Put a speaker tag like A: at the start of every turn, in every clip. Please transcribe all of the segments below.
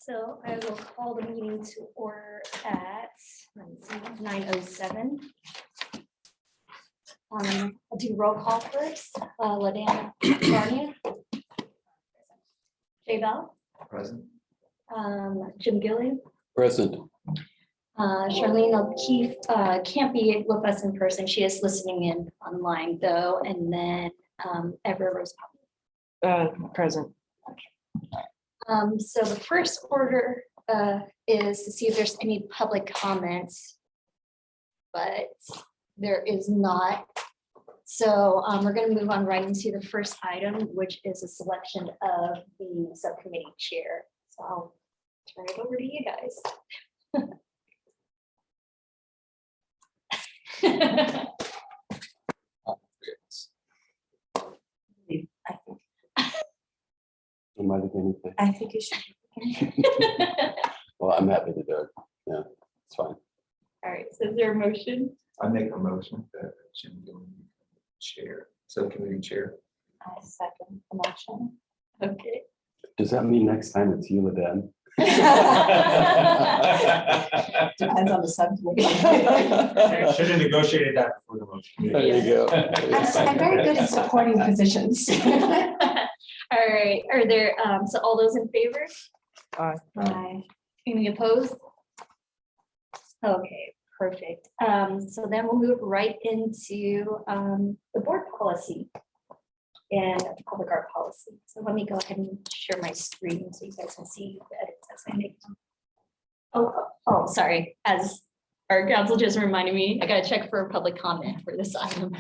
A: So I will call the meeting to order at 9:07. I'll do roll call first. LaDanna Garnia. Jay Bell.
B: Present.
A: Jim Gillian.
C: Present.
A: Charlene O'Keefe can't be with us in person. She is listening in online though. And then Everett Rose.
D: Present.
A: So the first order is to see if there's any public comments, but there is not. So we're going to move on right into the first item, which is a selection of the subcommittee chair. So I'll turn it over to you guys.
C: Am I the guinea pig?
D: I think you should.
C: Well, I'm happy to do it. Yeah, it's fine.
A: All right, so is there a motion?
B: I make a motion that Jim Gillian become chair, subcommittee chair.
D: I second the motion.
A: Okay.
C: Does that mean next time it's you, then?
D: Depends on the subcommittee.
B: Should have negotiated that before the motion.
C: There you go.
D: I'm very good at supporting positions.
A: All right, are there, so all those in favor?
D: Aye.
A: Any opposed? Okay, perfect. So then we'll move right into the board policy and public art policy. So let me go ahead and share my screen so you guys can see the edits as I make them. Oh, sorry. As our council just reminded me, I gotta check for a public comment for this item.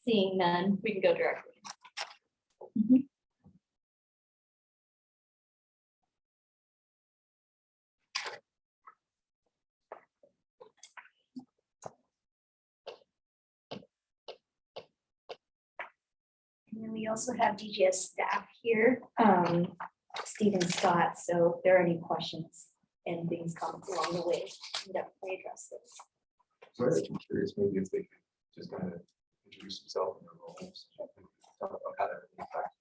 A: Seeing none, we can go directly. And then we also have DGS staff here, Stephen Scott. So if there are any questions and things, comments along the way, we can definitely address this.
B: So I'm curious, maybe if they could just kind of introduce themselves and their roles. Talk about how that impacts.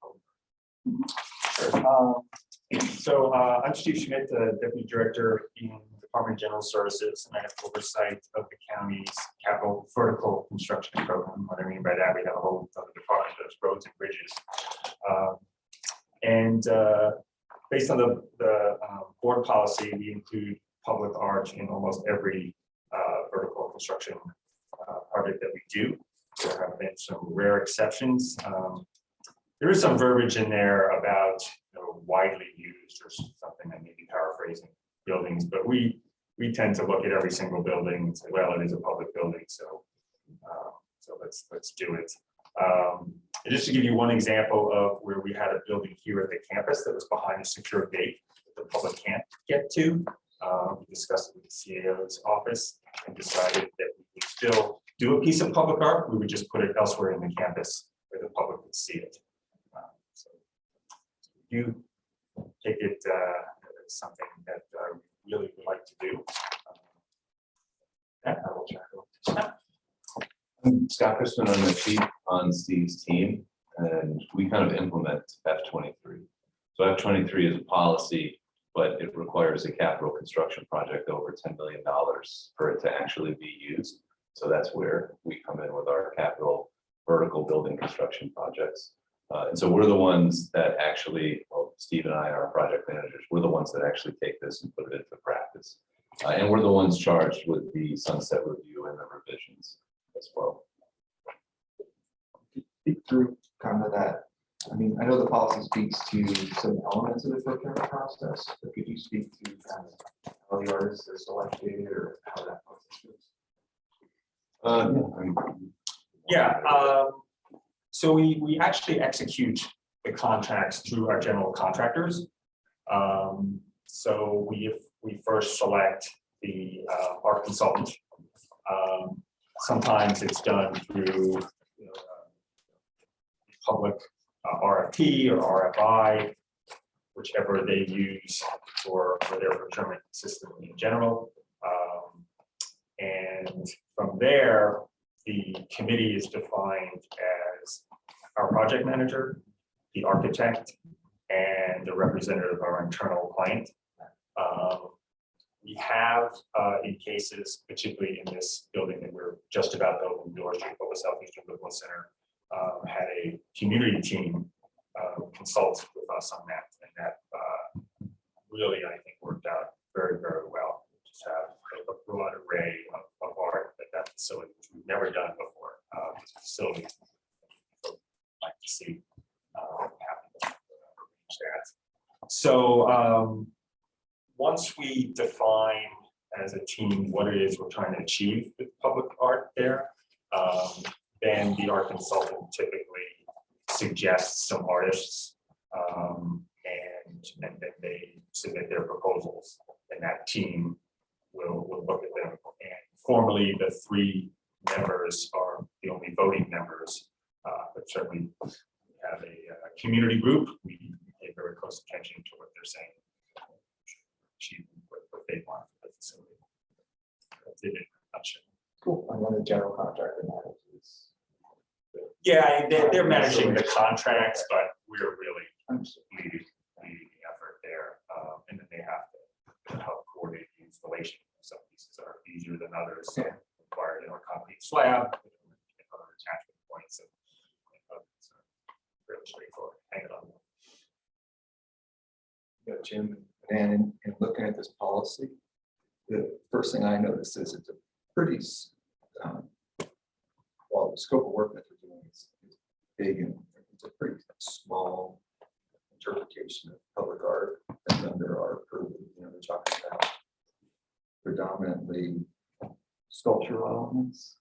B: So I'm Steve Schmidt, the Deputy Director in Department of General Services, and I have oversight of the county's capital vertical construction program. What I mean by that, we have a whole other department that does roads and bridges. Based on the board policy, we include public art in almost every vertical construction project that we do. There have been some rare exceptions. There is some verbiage in there about widely used or something. I may be paraphrasing buildings, but we tend to look at every single building and say, well, it is a public building, so let's do it. And just to give you one example of where we had a building here at the campus that was behind a secure gate that the public can't get to. We discussed it with the CAO's office and decided that we would still do a piece of public art. We would just put it elsewhere in the campus where the public would see it. So you take it as something that I really would like to do. I will try to Scott.
E: I'm Scott Crispin. I'm the chief on Steve's team, and we kind of implement F23. So F23 is a policy, but it requires a capital construction project over $10 million for it to actually be used. So that's where we come in with our capital vertical building construction projects. And so we're the ones that actually, well, Steve and I are project managers. We're the ones that actually take this and put it into practice. And we're the ones charged with the sunset review and the revisions as well.
B: Speak through kind of that. I mean, I know the policy speaks to some elements of the procurement process, but could you speak to kind of how the artists are selected or how that process goes? So we actually execute the contracts through our general contractors. So we first select the art consultant. Sometimes it's done through public RFP or RFI, whichever they use for their procurement system in general. And from there, the committee is defined as our project manager, the architect, and a representative of our internal client. We have, in cases, particularly in this building that we're just about to open doors to, the Southeastern Biblical Center, had a community team consult with us on that, and that really, I think, worked out very, very well. Just have a broad array of art at that facility, which we've never done before. This facility, like to see happen. So once we define as a team what it is we're trying to achieve with public art there, then the art consultant typically suggests some artists, and then they submit their proposals, and that team will look at them. And formally, the 3 members are the only voting members, but certainly we have a community group. We pay very close attention to what they're saying, achieve what they want for the facility. That's it in a nutshell.
F: Cool. And then the general contractor manages.
B: Yeah, they're managing the contracts, but we're really
F: Understood.
B: leading the effort there. And then they have to help coordinate the installation. Some pieces are easier than others. Some require a concrete slab, other attachment points, and others are fairly straightforward. Hang it on.
F: Yeah, Jim, and in looking at this policy, the first thing I noticed is it's a pretty, well, the scope of work that they're doing is big, and it's a pretty small interpretation of public art that's under our purview. You know, they're talking about predominantly sculptural elements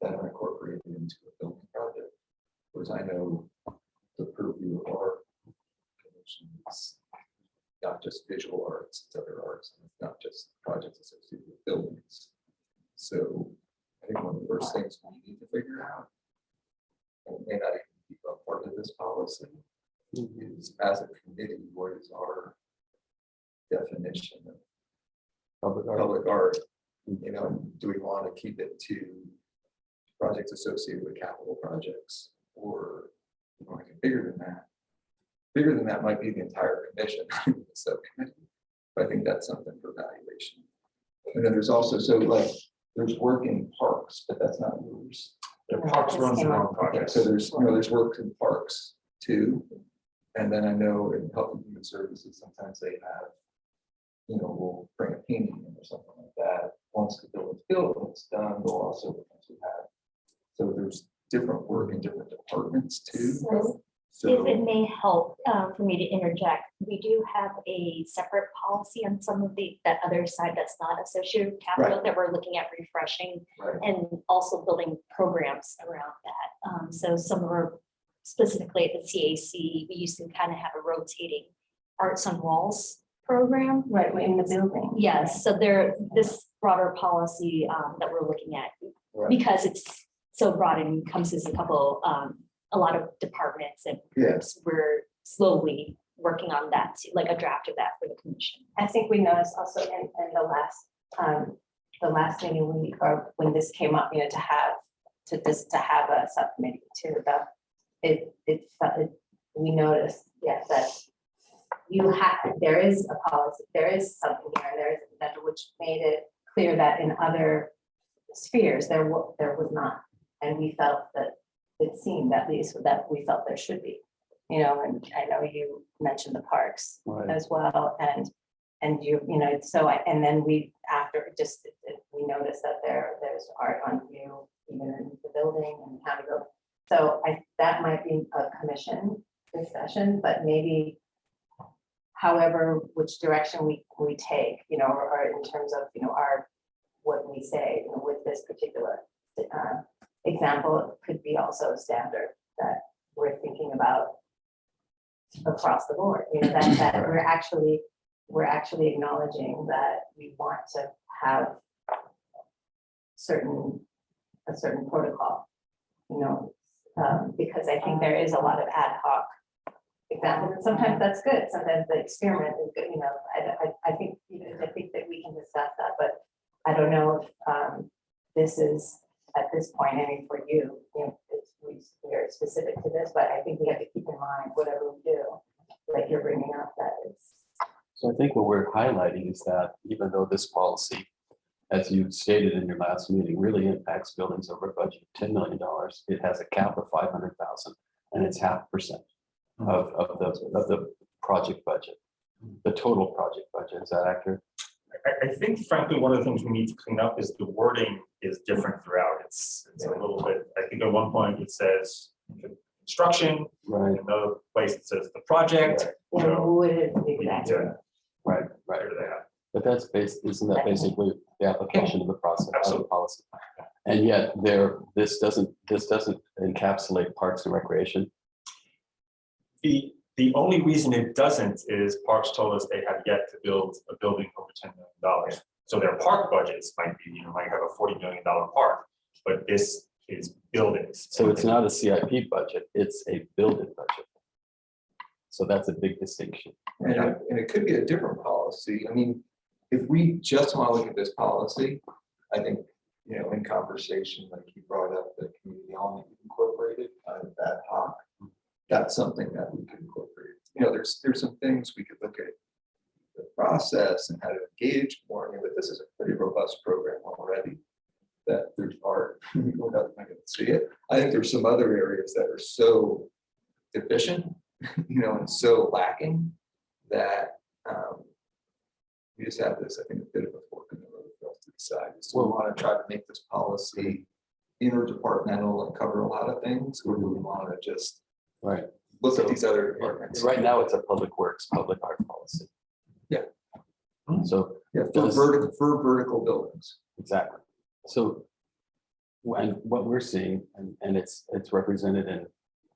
F: that are incorporated into a building project. Whereas I know the purview of our commission is not just visual arts, it's other arts, and it's not just projects associated with buildings. So I think one of the first things we need to figure out, and it may not even be a part of this policy, is as a committee, what is our definition of public art? You know, do we want to keep it to projects associated with capital projects, or you want to get bigger than that? Bigger than that might be the entire commission, the subcommittee. But I think that's something for evaluation. And then there's also, so like, there's work in parks, but that's not yours.
B: The parks runs their own
F: Okay,
B: projects.
F: so there's, you know, there's work in parks too. And then I know in Health and Human Services, sometimes they have, you know, we'll bring a painting in or something like that. Once the building's built and it's done, we'll also potentially have. So there's different work in different departments too.
A: So if it may help for me to interject, we do have a separate policy on some of that other side that's not associated with capital that we're looking at refreshing,
F: Right.
A: and also building programs around that. So some of our, specifically at the CAC, we used to kind of have a rotating arts on walls program.
D: Right, we're in the building.
A: Yes, so this broader policy that we're looking at,
F: Right.
A: because it's so broad and encompasses a lot of departments and groups, we're slowly working on that, like a draft of that for the commission.
D: I think we noticed also in the last meeting, or when this came up, you know, to have a subcommittee too, we noticed, yes, that there is a policy, there is something here, which made it clear that in other spheres, there was not. And we felt that it seemed at least that we felt there should be, you know, and I know you mentioned the parks
C: Right.
D: as well, and you know, so and then we, after we noticed that there's art on view even in the building and county building. So that might be a commission discussion, but maybe however, which direction we take, you know, or in terms of, you know, what we say, you know, with this particular example, could be also standard that we're thinking about across the board, you know, that we're actually acknowledging that we want to have a certain protocol, you know, because I think there is a lot of ad hoc examples, and sometimes that's good, sometimes the experiment is good, you know, I think that we can discuss that, but I don't know if this is at this point, I mean, for you, you know, we are specific to this, but I think we have to keep in mind whatever we do, like
C: So I think what we're highlighting is that even though this policy, as you stated in your last meeting, really impacts buildings over a budget of $10 million, it has a cap of 500,000 and it's 0.5% of the project budget, the total project budget. Is that accurate?
B: I think frankly, one of the things we need to clean up is the wording is different throughout. It's a little bit, I think at one point it says construction,
C: Right,
B: in another place it says the project. You
D: And
B: know,
D: would it
B: we need
D: exactly?
B: to
C: right.
B: figure that out.
C: But that's isn't that basically the application of the process, of the
B: Absolutely.
C: policy? And yet this doesn't encapsulate parks and recreation.
B: The only reason it doesn't is Parks told us they have yet to build a building over $10 million. So their park budgets might be, might have a $40 million park, but this is buildings.
C: So it's not a CIP budget, it's a building budget. So that's a big distinction.
F: And it could be a different policy. I mean, if we just want to look at this policy, I think, in conversation, like you brought up, the community element incorporated, kind of ad hoc. That's something that we could incorporate. There's some things we could look at the process and how to engage more. But this is a pretty robust program already. That there's art, we're not going to see it. I think there's some other areas that are so deficient, and so lacking that we just have this, I think, a bit of a fork in the road for us to decide. So we want to try to make this policy interdepartmental and cover a lot of things, or do we want to just
C: Right.
F: look at these other departments?
C: Right now, it's a public works, public art policy.
F: Yeah.
C: So,
F: Yeah, for vertical buildings.
C: exactly. So when what we're seeing, and it's represented in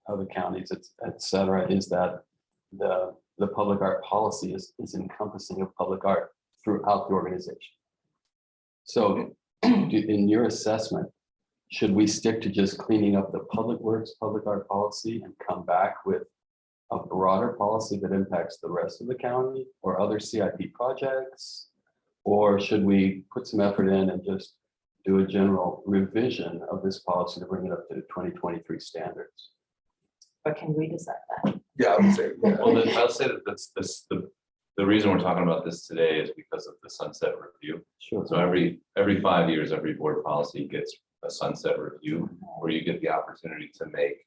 C: other counties, et cetera, is that the public art policy is encompassing of public art throughout the organization. So in your assessment, should we stick to just cleaning up the public works, public art policy and come back with a broader policy that impacts the rest of the county or other CIP projects? Or should we put some effort in and just do a general revision of this policy to bring it up to the 2023 standards?
D: Or can we decide that?
F: Yeah, I would say. Yeah.
E: Well, I'll say that the reason we're talking about this today is because of the sunset review.
C: Sure.
E: So every 5 years, every board policy gets a sunset review where you get the opportunity to make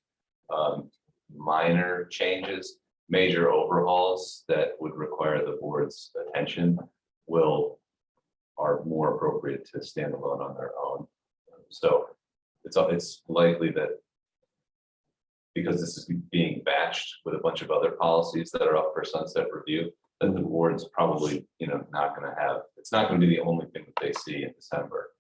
E: minor changes. Major overhauls that would require the board's attention are more appropriate to stand alone on their own. So it's likely that because this is being batched with a bunch of other policies that are up for sunset review, that the board's probably not going to have. It's not going to be the only thing that they see in December.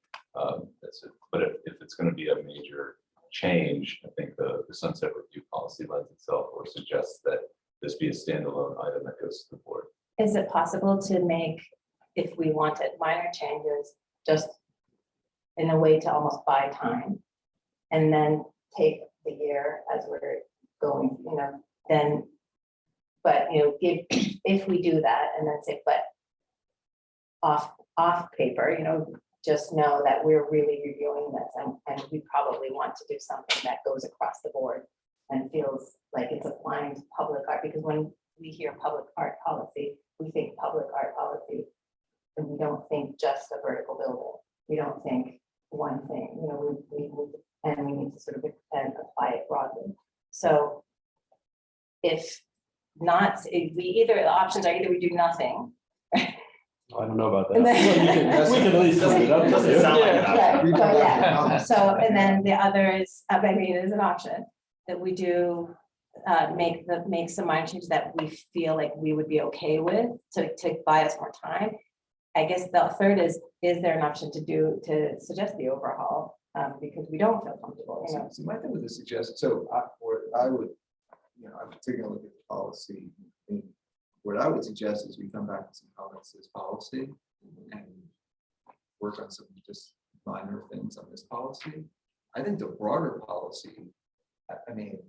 E: But if it's going to be a major change, I think the sunset review policy lends itself or suggests that this be a standalone item that goes to the board.
D: Is it possible to make, if we wanted minor changes, just in a way to almost buy time? And then take the year as we're going, then, but, if we do that and then say, but off paper, just know that we're really reviewing this and we probably want to do something that goes across the board and feels like it's applying to public art, because when we hear public art policy, we think public art policy, and we don't think just a vertical building. We don't think one thing, we need to sort of apply it broadly. So if not, the options are either we do nothing.
C: I don't know about that.
D: And then-
C: We can at least look it up.
B: Doesn't sound like an option.
D: Yeah, so, yeah. So, and then the other is, it is an option that we do make some minor changes that we feel like we would be okay with to buy us more time. I guess the third is there an option to suggest the overhaul? Because we don't feel comfortable,
F: So my thing with the suggestion, so I would, I'm taking a look at the policy. And what I would suggest is we come back with some comments to this policy and work on some just minor things on this policy. I think the broader policy, I think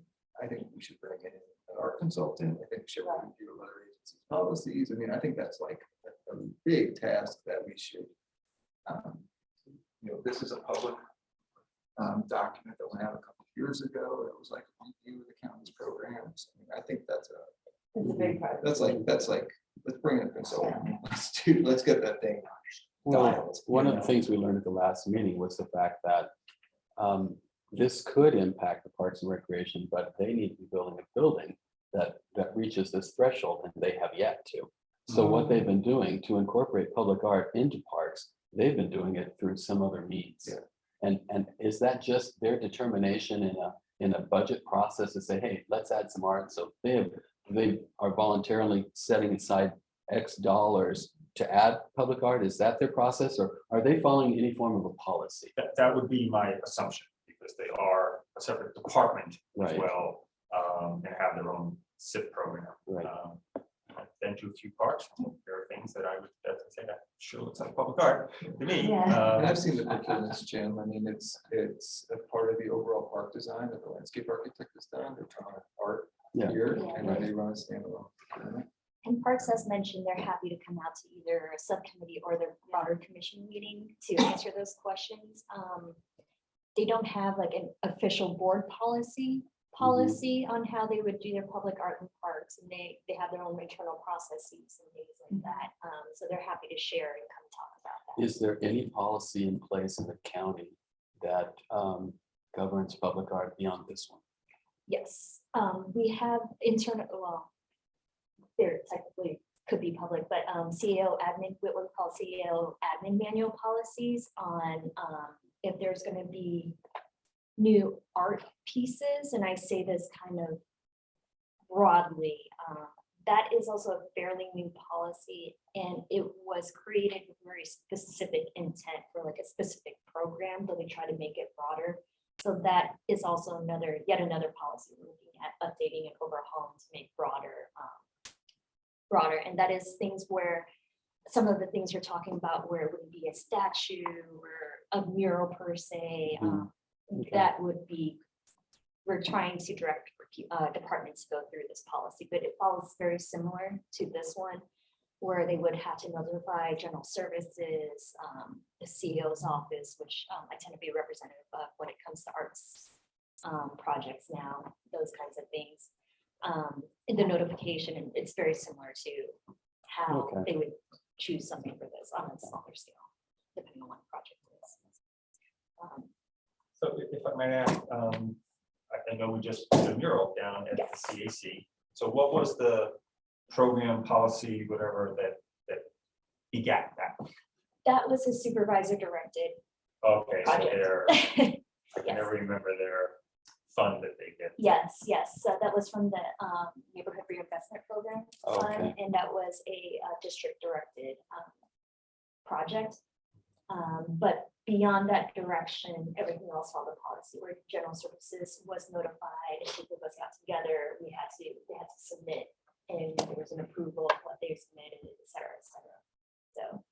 F: we should bring in an art consultant. I think we should review other agencies' policies. I think that's like a big task that we should, this is a public document that went out a couple of years ago. It was like a review of the county's programs. I think that's
D: it's a big part.
F: that's like let's bring in a consultant. Let's get that thing
C: Well,
F: dialed.
C: one
F: you
C: of the
F: know?
C: things we learned at the last meeting was the fact that this could impact the Parks and Recreation, but they need to be building a building that reaches this threshold, and they have yet to. So what they've been doing to incorporate public art into parks, they've been doing it through some other means.
F: Yeah.
C: And is that just their determination in a budget process to say, hey, let's add some art? So they are voluntarily setting aside X dollars to add public art? Is that their process, or are they following any form of a policy?
B: That would be my assumption, because they are a separate department as
C: Right.
B: well, and have their own SIP program.
C: Right.
B: I've been to a few parks. There are things that I would definitely say that sure looks like public art to me.
D: Yeah.
F: And I've seen the procurements, Jim. I mean, it's a part of the overall park design that the landscape architect has done. They're trying to art
C: Yeah.
F: here,
A: Yeah.
F: and then they run a standalone procurement.
A: And Parks, as mentioned, they're happy to come out to either a subcommittee or the broader commission meeting to answer those questions. They don't have like an official board policy on how they would do their public art in parks, and they have their own internal processes and things like that. So they're happy to share and come talk about that.
C: Is there any policy in place in the county that governs public art beyond this one?
A: Yes, we have internal, well, they're technically could be public, but CEO admin, what we call CEO admin manual policies on if there's going to be new art pieces, and I say this kind of broadly, that is also a fairly new policy, and it was created with very specific intent for like a specific program, but we try to make it broader. So that is also yet another policy we're looking at updating and overhauling to make broader, and that is things where some of the things you're talking about, where it would be a statue or a mural per se,
C: Okay.
A: that would be, we're trying to direct departments to go through this policy, but it follows very similar to this one, where they would have to notify general services, the CEO's office, which I tend to be a representative of when it comes to arts projects now, those kinds of things. In the notification, and it's very similar to how
C: Okay.
A: they would choose something for this on a smaller scale, depending on what the project is.
B: So if I might ask, I know we just did a mural down at the
A: Yes.
B: CAC. So what was the program policy, whatever, that begat that?
A: That was a supervisor directed
B: Okay, so
A: project.
B: they're, I can
A: Yes.
B: never remember their fund that they get.
A: Yes, so that was from the neighborhood reinvestment program fund,
C: Okay.
A: and that was a district directed project. But beyond that direction, everything else followed the policy, where general services was notified, if people of us got together, they had to submit, and there was an approval of what they submitted, et cetera, et cetera. So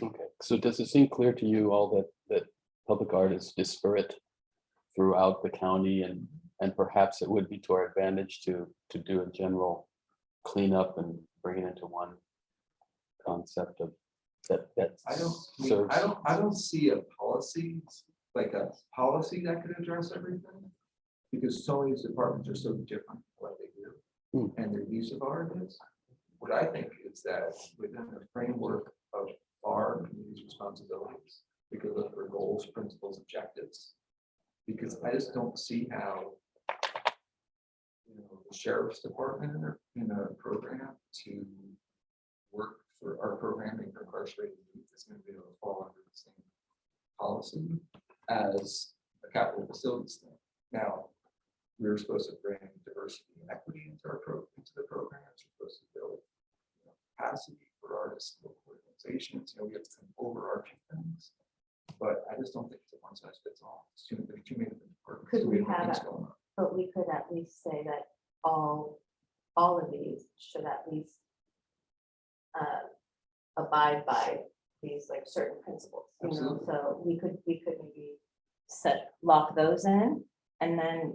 C: Okay, so does it seem clear to you all that public art is disparate throughout the county, and perhaps it would be to our advantage to do a general cleanup and bring it into one concept of that serves.
F: I don't see a policy, like a policy that could address everything. Because so many departments are so different what they do and their use of art is. What I think is that within the framework of our community's responsibilities, we could look for goals, principles, objectives. Because I just don't see how the sheriff's department in a program to work for our programming for incarcerated youth is going to be able to fall under the same policy as a capital facilities thing. Now, we're supposed to bring diversity and equity into the program. We're supposed to build capacity for artists, local organizations. We have some overarching things, but I just don't think it's a one size fits all. It's too many different departments.
D: Could we
F: have
D: have
F: things
D: a-
F: going on.
D: But we could at least say that all of these should at least abide by these like certain principles,
F: Absolutely.
D: so we could maybe lock those in, and then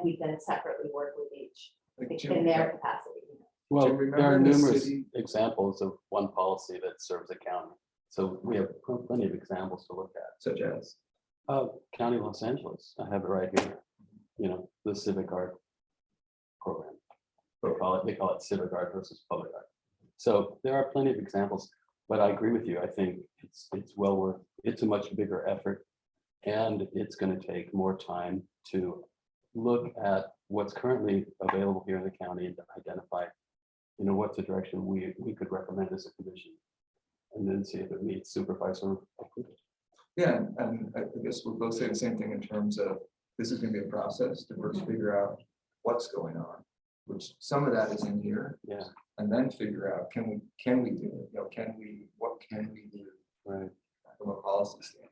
D: we can separately work with each
F: Like Jim-
D: in their capacity.
C: Well,
F: Do you
C: there
F: remember
C: are
F: in the
C: numerous
F: city-
C: examples of one policy that serves a county. So we have plenty of examples to look at.
F: Such as,
C: County of Los Angeles, I have it right here. The civic art program. They call it civic art versus public art. So there are plenty of examples, but I agree with you. I think it's well worth, it's a much bigger effort. And it's going to take more time to look at what's currently available here in the county and to identify, what's the direction we could recommend as a commission. And then see if it meets supervisor approval.
F: Yeah, and I guess we'll both say the same thing in terms of, this is gonna be a process to first figure out what's going on, which some of that is in here,
C: Yeah,
F: and then figure out, can we do it? What can we do
C: right.
F: from a policy standpoint?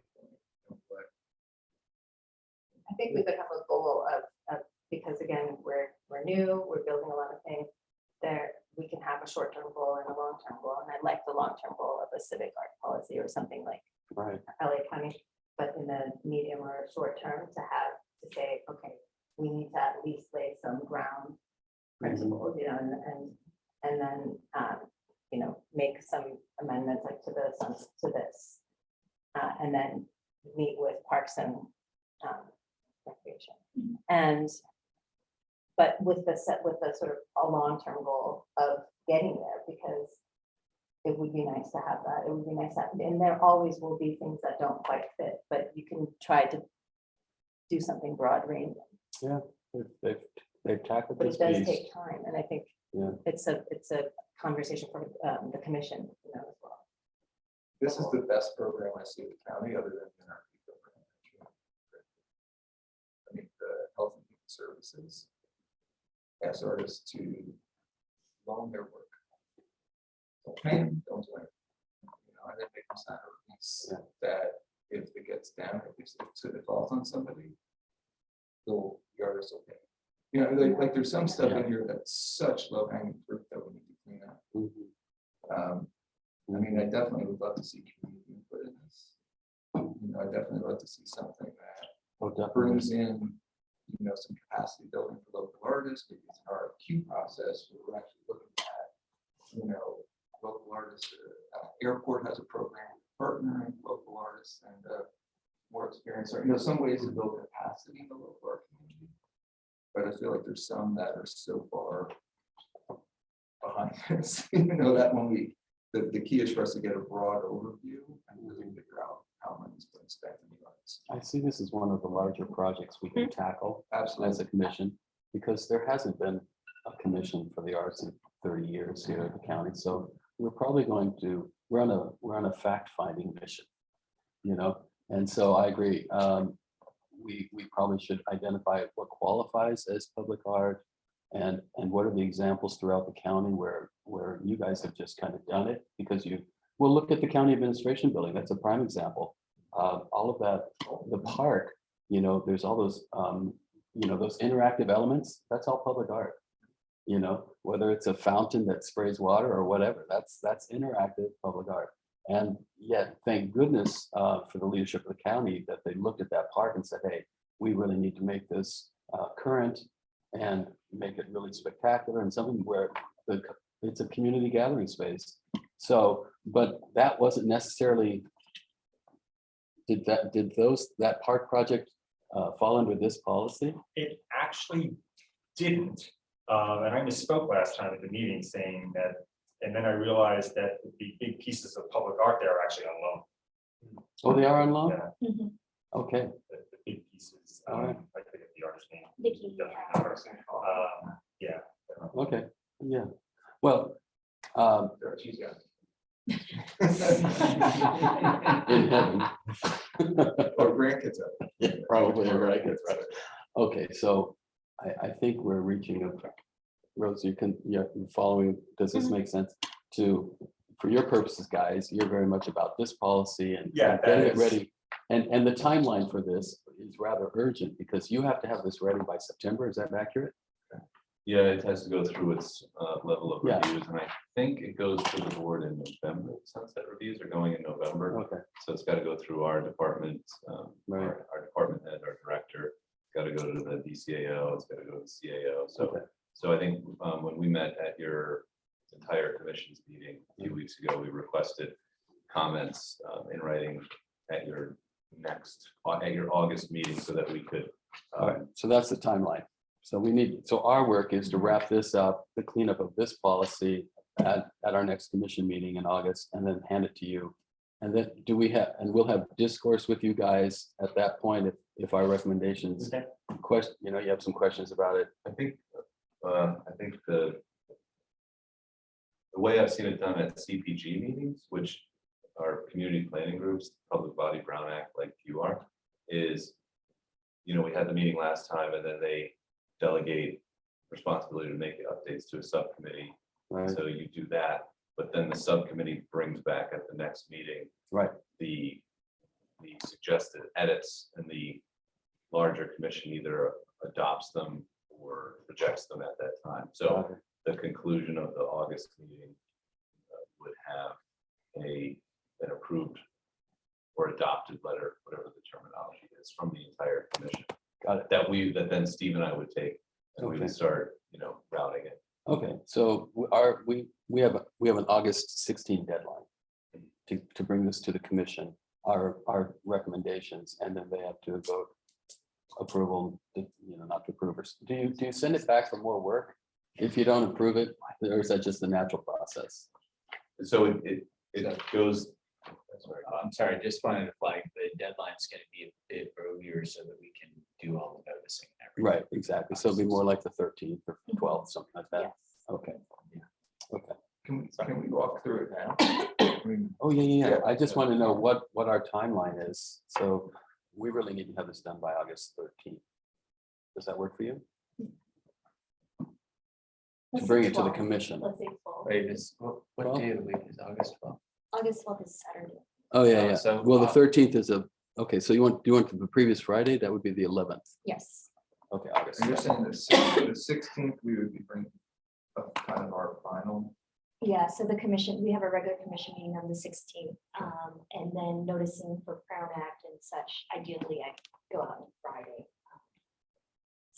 D: I think we could have a goal of, because again, we're new, we're building a lot of things. There, we can have a short-term goal and a long-term goal, and I like the long-term goal of a civic art policy or something like
C: Right.
D: LA County, but in the medium or short term to say, okay, we need to at least lay some ground principles, and then, make some amendments like to this, and then meet with Parks and Recreation. But with the sort of a long-term goal of getting there, because it would be nice to have that. It would be nice that, and there always will be things that don't quite fit, but you can try to do something broad ranging.
C: They've tackled
D: But
C: this
D: it does
C: piece.
D: take time, and I think
C: Yeah.
D: it's a conversation for the commission, as well.
F: This is the best program I see in the county, other than the NRP program. I mean, the health and human services ask artists to loan their work. Don't pay them, don't do it. And then they can sign a release that if it gets down, if it falls on somebody, the artist will pay. Like there's some stuff in here that's such low hanging fruit that we need to clean up.
C: Mhm.
F: I mean, I definitely would love to see community input in this. I definitely love to see something that
C: Oh, definitely.
F: brings in, some capacity building for local artists, maybe it's an RFQ process, where we're actually looking at, local artists. Airport has a program partnering with local artists and more experience, or, some ways to build capacity in the local art community. But I feel like there's some that are so far behind us, that when the key is for us to get a broad overview and really figure out how money's being spent in the arts.
C: I see this as one of the larger projects we can tackle
F: Absolutely.
C: as a commission, because there hasn't been a commission for the arts in 30 years here at the county. So we're probably we're on a fact-finding mission, and so I agree. We probably should identify what qualifies as public art, and what are the examples throughout the county where you guys have just kind of done it, because we'll look at the county administration building. That's a prime example. All of that, the park, there's all those, those interactive elements, that's all public art. Whether it's a fountain that sprays water or whatever, that's interactive public art. And yet, thank goodness for the leadership of the county that they looked at that park and said, hey, we really need to make this current and make it really spectacular and something where it's a community gathering space. So, but that wasn't necessarily, did that park project fall under this policy?
B: It actually didn't. And I misspoke last time at the meeting saying that, and then I realized that the big pieces of public art there are actually on loan.
C: Oh, they are on loan?
B: Yeah,
A: Mhm.
C: Okay,
B: the big pieces.
C: All right.
B: I forget the artist's name.
A: Vicky,
B: Definitely not her. Yeah.
C: okay, yeah. Well,
F: There, she's got it.
C: in heaven.
F: Or grandkids have it.
C: Yeah, probably, right, that's right. Okay, so I think we're reaching a, Rose, you're following, does this make sense for your purposes, guys? You're very much about this policy and
B: Yeah,
C: and getting
B: that
C: it
B: is-
C: ready. And the timeline for this is rather urgent, because you have to have this ready by September, is that accurate?
E: Yeah, it has to go through its level of
C: Yeah.
E: reviews, and I think it goes to the board in November. Sunset reviews are going in November,
C: Okay,
E: so it's got to go through our department,
C: Right.
E: our department head, our director. It's got to go to the DCAO, it's got to go to the CAO.
C: Okay.
E: So I think when we met at your entire commission's meeting a few weeks ago, we requested comments in writing at your August meeting so that we could.
C: all right, so that's the timeline. So our work is to wrap this up, the cleanup of this policy, at our next commission meeting in August and then hand it to you. And then we'll have discourse with you guys at that point if our recommendations, you have some questions about it.
E: I think the way I've seen it done at CPG meetings, which are community planning groups, public body Brown Act like you are, is, we had the meeting last time and then they delegate responsibility to make updates to a subcommittee.
C: Right.
E: So you do that, but then the subcommittee brings back at the next meeting
C: Right.
E: the suggested edits, and the larger commission either adopts them or rejects them at that time. So the conclusion of the August meeting would have an approved or adopted letter, whatever the terminology is, from the entire commission.
C: Got it.
E: That then Steve and I would take, and we
C: Okay.
E: would start, routing it.
C: Okay, so we have an August 16 deadline to bring this to the commission, our recommendations, and then they have to vote approval, not to approve. Do you send it back for more work if you don't approve it, or is that just the natural process?
E: So it goes.
G: I'm sorry, just wanted to flag, the deadline's gonna be a bit earlier so that we can do all the noticing and everything.
C: Right, exactly. So it'll be more like the 13th or 12th, something like that.
A: Yes.
C: Okay. Okay.
F: Can we walk through it now? I mean,
C: Oh, yeah.
F: Yeah.
C: I just want to know what our timeline is. So we really need to have this done by August 13th. Does that work for you? To
A: Let's
C: bring
A: say
C: it to the
A: 12.
C: commission?
A: Let's say 12.
G: Wait, what
C: Well-
G: day of the week is August 12th?
A: August 12th is Saturday.
C: Oh, yeah.
G: So,
C: Well, the 13th is okay, so do you want the previous Friday? That would be the 11th.
A: Yes.
C: Okay, August.
F: and you're saying the 16th, we would be bringing up kind of our final.
A: Yeah, so we have a regular commission meeting on the 16th, and then noticing for Crown Act and such, ideally I go out on Friday.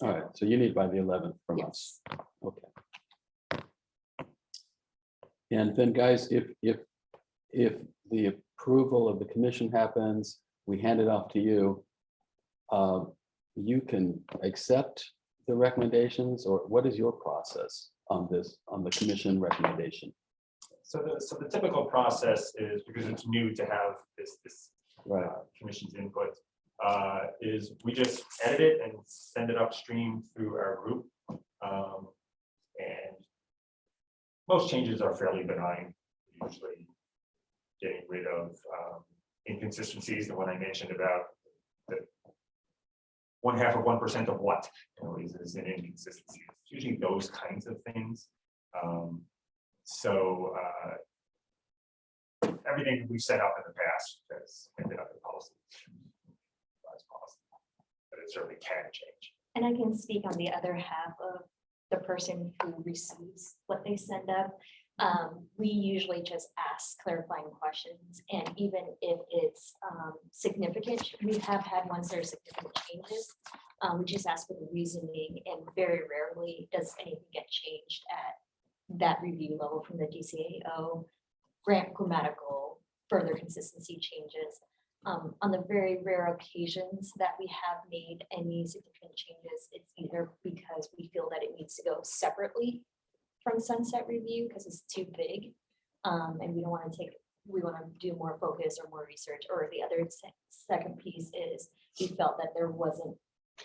C: All right, so you need by the 11th from us.
A: Yes.
C: Okay. And then, guys, if the approval of the commission happens, we hand it off to you. You can accept the recommendations, or what is your process on this, on the commission recommendation?
B: So the typical process is, because it's new to have this
C: Right.
B: commission's input, is we just edit it and send it upstream through our group. And most changes are fairly benign, usually getting rid of inconsistencies, the one I mentioned about the 0.5% of what, is an inconsistency. It's usually those kinds of things. So everything we've set up in the past has ended up in policy. But it certainly can change.
A: And I can speak on the other half of the person who receives what they send up. We usually just ask clarifying questions, and even if it's significant, we have had ones that are significant changes. We just ask for the reasoning, and very rarely does anything get changed at that review level from the DCAO. Grammatical, further consistency changes. On the very rare occasions that we have made any significant changes, it's either because we feel that it needs to go separately from sunset review because it's too big, and we don't want to we want to do more focus or more research. Or the other second piece is we felt that there wasn't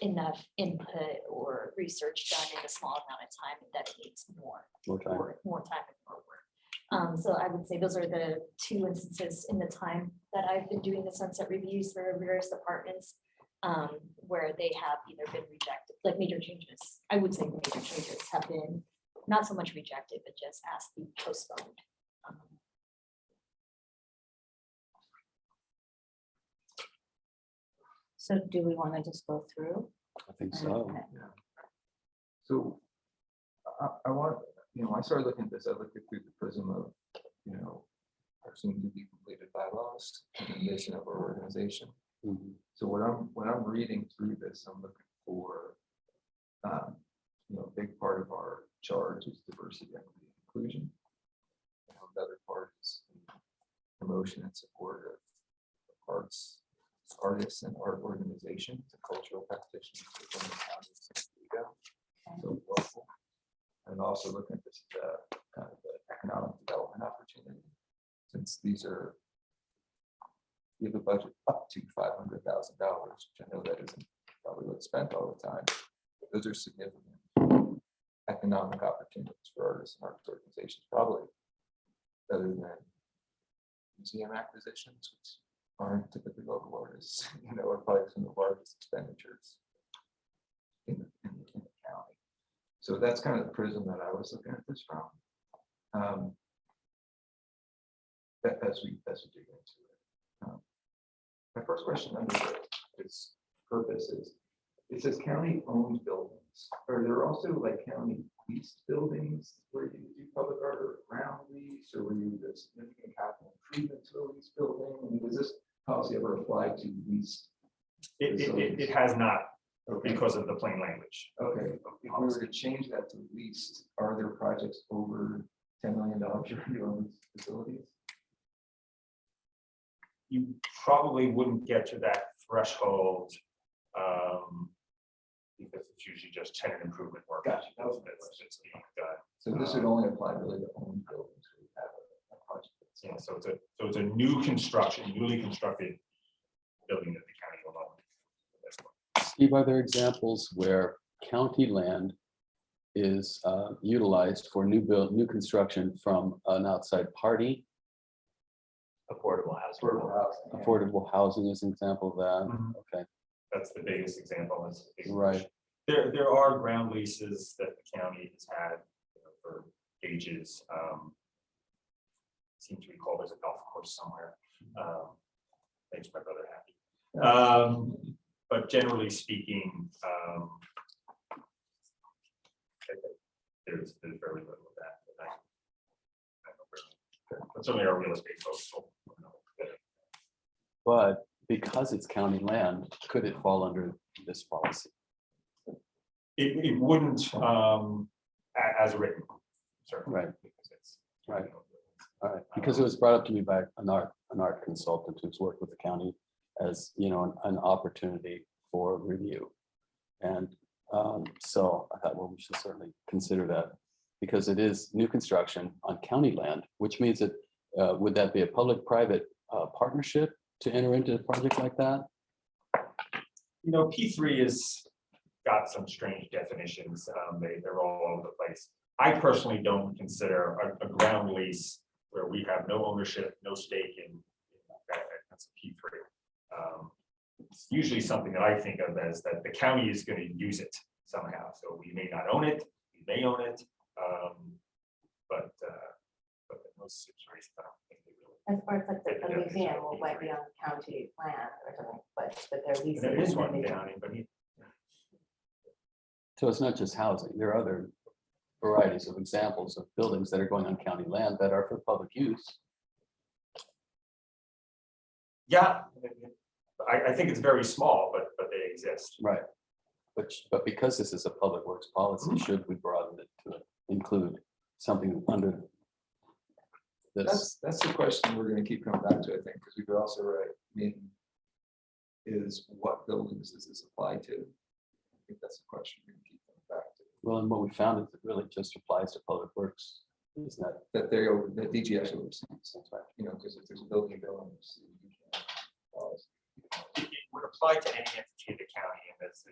A: enough input or research done in a small amount of time, and that it needs more
C: time.
A: more time and more work. So I would say those are the two instances in the time that I've been doing the sunset reviews for various departments, where they have either been rejected, like major changes. I would say major changes have been not so much rejected, but just asked to be postponed.
D: So do we want to just go through?
C: I think so.
F: So I want, I started looking at this, I looked at through the prism of, our soon to be completed bylaws and the mission of our organization.
C: Mhm.
F: So when I'm reading through this, I'm looking for, a big part of our charge is diversity, equity, and inclusion. Another part is promotion and support of artists and art organizations, and cultural practitioners within the county of San Diego. So local. And also looking at this kind of the economic since these are. We have a budget up to $500,000, which I know that isn't probably what's spent all the time. But those are significant economic opportunities for artists and arts organizations, probably better than museum acquisitions, which aren't typically local artists, are probably some of the largest expenditures in the county. So that's kind of the prism that I was looking at this from. As we dig into it. My first question under this purpose is, it says county owned buildings. Are there also like county leased buildings where you do public art or ground lease, or where you do significant capital improvement to a leased building? I mean, does this policy ever apply to leased?
B: It has not,
F: Okay.
B: because of the plain language.
F: Okay, if we were to change that to leased, are there projects over $10 million you own these facilities?
B: You probably wouldn't get to that threshold, because it's usually just tenant improvement work.
F: Gotcha.
B: That's being done.
F: So this would only apply really to owned buildings where you have a project. that's-
B: Yeah, so it's a new construction, newly constructed building that the county will own.
C: Steve, are there examples where county land is utilized for new construction from an outside party?
G: Affordable housing.
F: Affordable housing, yeah.
C: Affordable housing is an example of that.
B: Mhm.
C: Okay,
B: That's the biggest example.
C: right.
B: There are ground leases that the county has had for ages. Seem to recall there's a golf course somewhere. Makes my brother happy. But generally speaking, there's very little of that. But certainly our real estate folks.
C: But because it's county land, could it fall under this policy?
B: It wouldn't, as written, certainly.
C: Right.
B: Because it's.
C: Right. All right, because it was brought up to me by an art consultant who's worked with the county as, an opportunity for review. And so I thought, well, we should certainly consider that, because it is new construction on county land, which means that, would that be a public-private partnership to enter into a project like that?
B: P3 has got some strange definitions. They're all over the place. I personally don't consider a ground lease where we have no ownership, no stake in that's a P3. It's usually something that I think of as that the county is going to use it somehow. So we may not own it, we may own it, but in most situations, I don't think they really.
D: As far as like the museum might be on county land or something, but they're leasing.
B: There is
D: and
B: one
D: they-
B: down in, but
C: So it's not just housing, there are other varieties of examples of buildings that are going on county land that are for public use.
B: yeah, I think it's very small, but they exist.
C: Right. But because this is a public works policy, should we broaden it to include something under this?
F: That's the question we're gonna keep coming back to, I think, because we could also write, is what buildings does this apply to? I think that's the question we're gonna keep coming back to.
C: Well, and what we found is it really just applies to public works, isn't that?
F: That that DGS oversees, because if there's a building going.
B: It would apply to any entity of the county, and as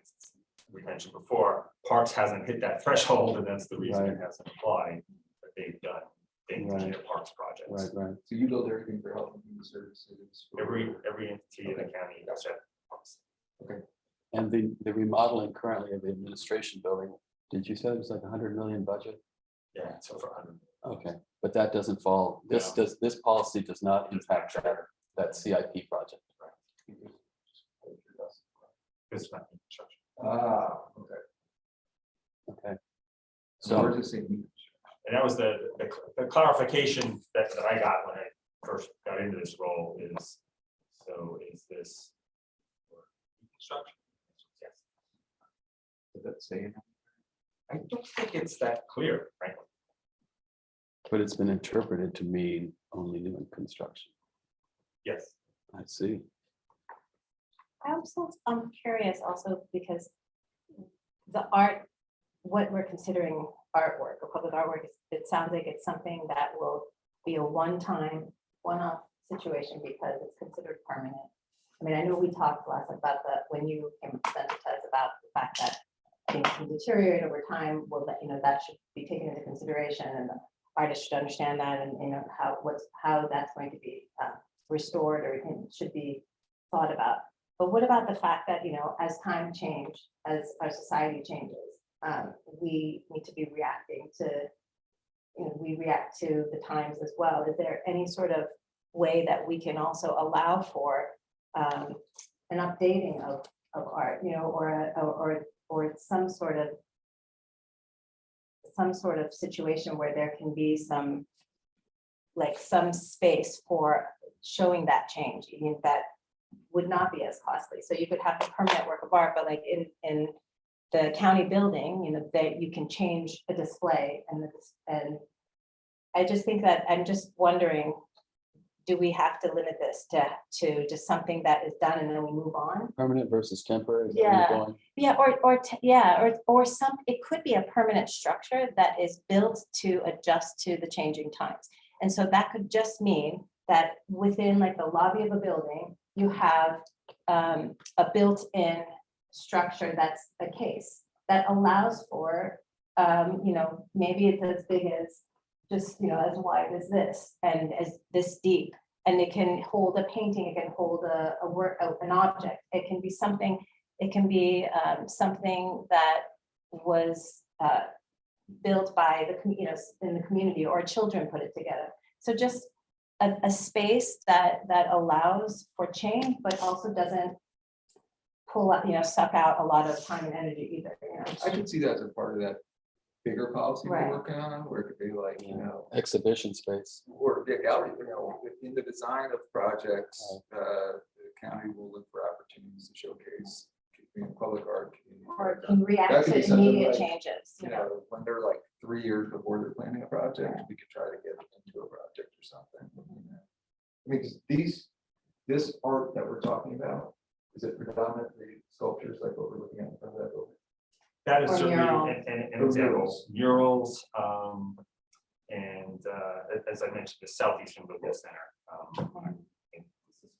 B: we mentioned before, Parks hasn't hit that threshold, and that's the reason it
C: Right.
B: hasn't applied, but they've done things in their Parks projects.
C: Right, right.
F: So you build everything for health and human services. for-
B: Every entity in the county does that.
C: And the remodeling currently of the administration building, did you say it was like 100 million budget?
B: Yeah, so for 100.
C: Okay, but that doesn't fall, this policy does not impact that CIP project.
B: It's not construction.
F: Ah, okay.
C: Okay.
F: So we're
C: So,
F: just saying.
B: And that was the clarification that I got when I first got into this role is, so is this for construction? Yes.
F: Did that say?
B: I don't think it's that clear, frankly.
C: but it's been interpreted to mean only new construction.
B: Yes.
C: I see.
D: I'm curious also because the art, what we're considering artwork or public artwork, it sounds like it's something that will be a one-time one-off situation because it's considered permanent. I mean, I know we talked last about when you came to us about the fact that things can deteriorate over time, well, that, that should be taken into consideration, and the artist should understand that, and, how that's going to be restored or should be thought about. But what about the fact that, as time change, as our society changes, we need to be reacting to, we react to the times as well. Is there any sort of way that we can also allow for an updating of art, or some sort of situation where there can be some space for showing that change, even that would not be as costly. So you could have the permanent work of art, but like in the county building, that you can change a display, and I just think that I'm just wondering, do we have to limit this to just something that is done and then we move on?
C: Permanent versus temporary? Is that where you're going?
D: Yeah, or some, it could be a permanent structure that is built to adjust to the changing times. And so that could just mean that within like the lobby of a building, you have a built-in structure that's a case that allows for, maybe it's as big as just, as wide as this and as this deep. And it can hold a painting, it can hold a work, an object. It can be something, something that was built by in the community, or children put it together. So just a space that allows for change, but also doesn't pull up, suck out a lot of time and energy either.
F: I could see that as a part of that bigger policy
D: Right.
F: we're working on, where it could be like,
C: Exhibition space.
F: or the gallery, in the design of projects, the county will look for opportunities to showcase public art. community
D: Or
F: art.
D: can react
F: That could
D: to
F: be something
D: immediate
F: like,
D: changes.
F: When they're like 3 years before they're planning a project, we could try to get into a project or something. I mean, 'cause this art that we're talking about, is it predominantly sculptures like what we're looking at in front of that building?
B: That is
D: Or
B: certainly
D: murals.
B: an
F: Or
B: example, murals, and as I mentioned, the Southeastern Building Center. And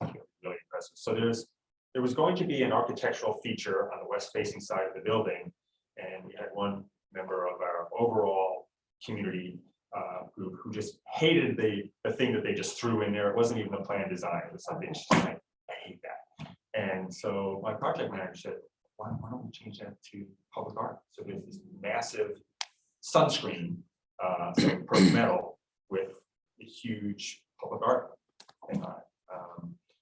B: this is really impressive. So there was going to be an architectural feature on the west facing side of the building, and we had one member of our overall community group who just hated the thing that they just threw in there. It wasn't even a planned design, it was something she's like, I hate that. And so my project manager said, why don't we change that to public art? So there's this massive sunscreen, metal with a huge public art thing on it.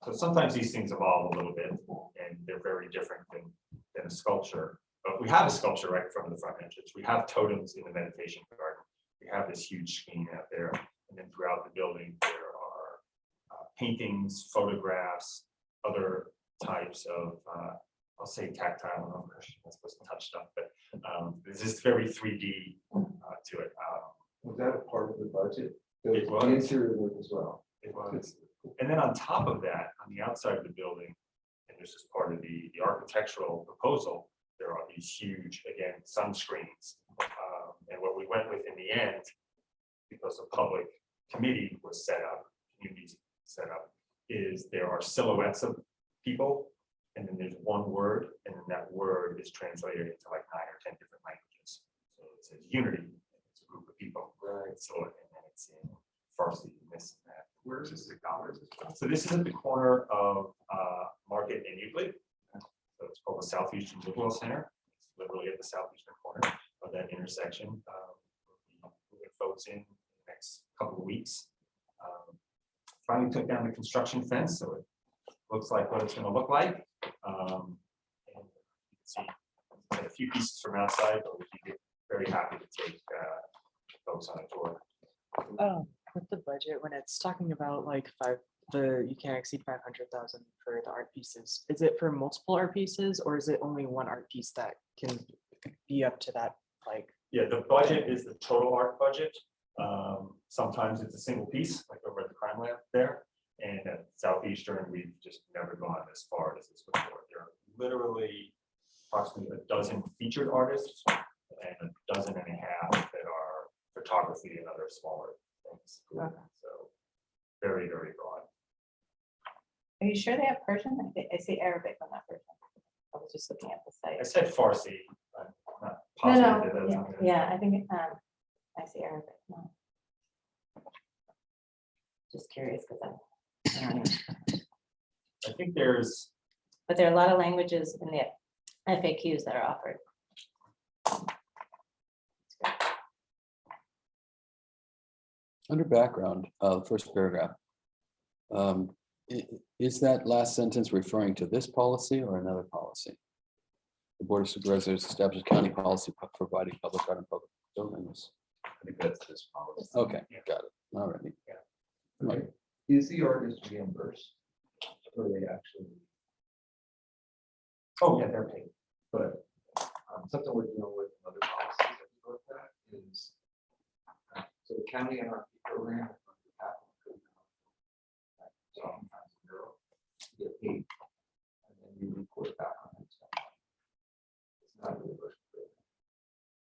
B: So sometimes these things evolve a little bit, and they're very different than a sculpture. But we have a sculpture right in front of the front entrance. We have totems in the meditation garden. We have this huge screen out there, and then throughout the building there are paintings, photographs, other types of I'll say tactile. I don't know if I'm supposed to touch stuff, but there's this very 3D to it.
F: Was that a part of the budget?
B: It was.
F: The interior work as well.
B: It was. And then on top of that, on the outside of the building, and this is part of the architectural proposal, there are these huge, again, sunscreens. And what we went with in the end, because the public committee was set up, communities set up, is there are silhouettes of people, and then there's one word, and then that word is translated into like 9 or 10 different languages. So it says unity, it's a group of people. Right. So and then it's in Farsi, this and that. Where is this? So this is at the corner of Market and Euclid. So it's called the Southeastern Liberal Center. It's literally at the southeastern corner of that intersection. We'll get folks in the next couple of weeks. Finally took down the construction fence, so it looks like what it's going to look like. And you can see a few pieces from outside, but we'd be very happy to take folks on a tour.
H: With the budget, when it's talking about like you can't exceed 500,000 for the art pieces, is it for multiple art pieces, or is it only one art piece that can be up to that? Like,
B: yeah, the budget is the total art budget. Sometimes it's a single piece, like over at the crime lab there. And at Southeastern, we've just never gone as far as this before. There are literally approximately a dozen featured artists and a dozen and a half that are photography and other smaller things.
H: Okay.
B: So very, very broad.
D: Are you sure they have Persian? I see Arabic on that version. I was just looking at the
B: I
D: site.
B: said Farsi, I'm not
D: No,
B: positive
D: no,
B: that that's
D: yeah,
B: on there.
D: yeah, I think, I see Arabic. No. Just curious because I don't know.
B: I think there's,
D: But there are a lot of languages in the FAQs that are offered.
C: Under background, first paragraph. Is that last sentence referring to this policy or another policy? The Board of Supervisors establishes county policy providing public art and public buildings.
E: I think that's this policy.
C: Okay,
B: Yeah.
C: got it. All righty.
F: Okay. Is the artist reimbursed? Or they actually,
B: oh, yeah, they're paid.
F: but something we're dealing with in other policies that we looked at is. So the county NRP program. is under capital improvement. So sometimes you're- you get paid. And then you report back on it. It's not a reimbursement program.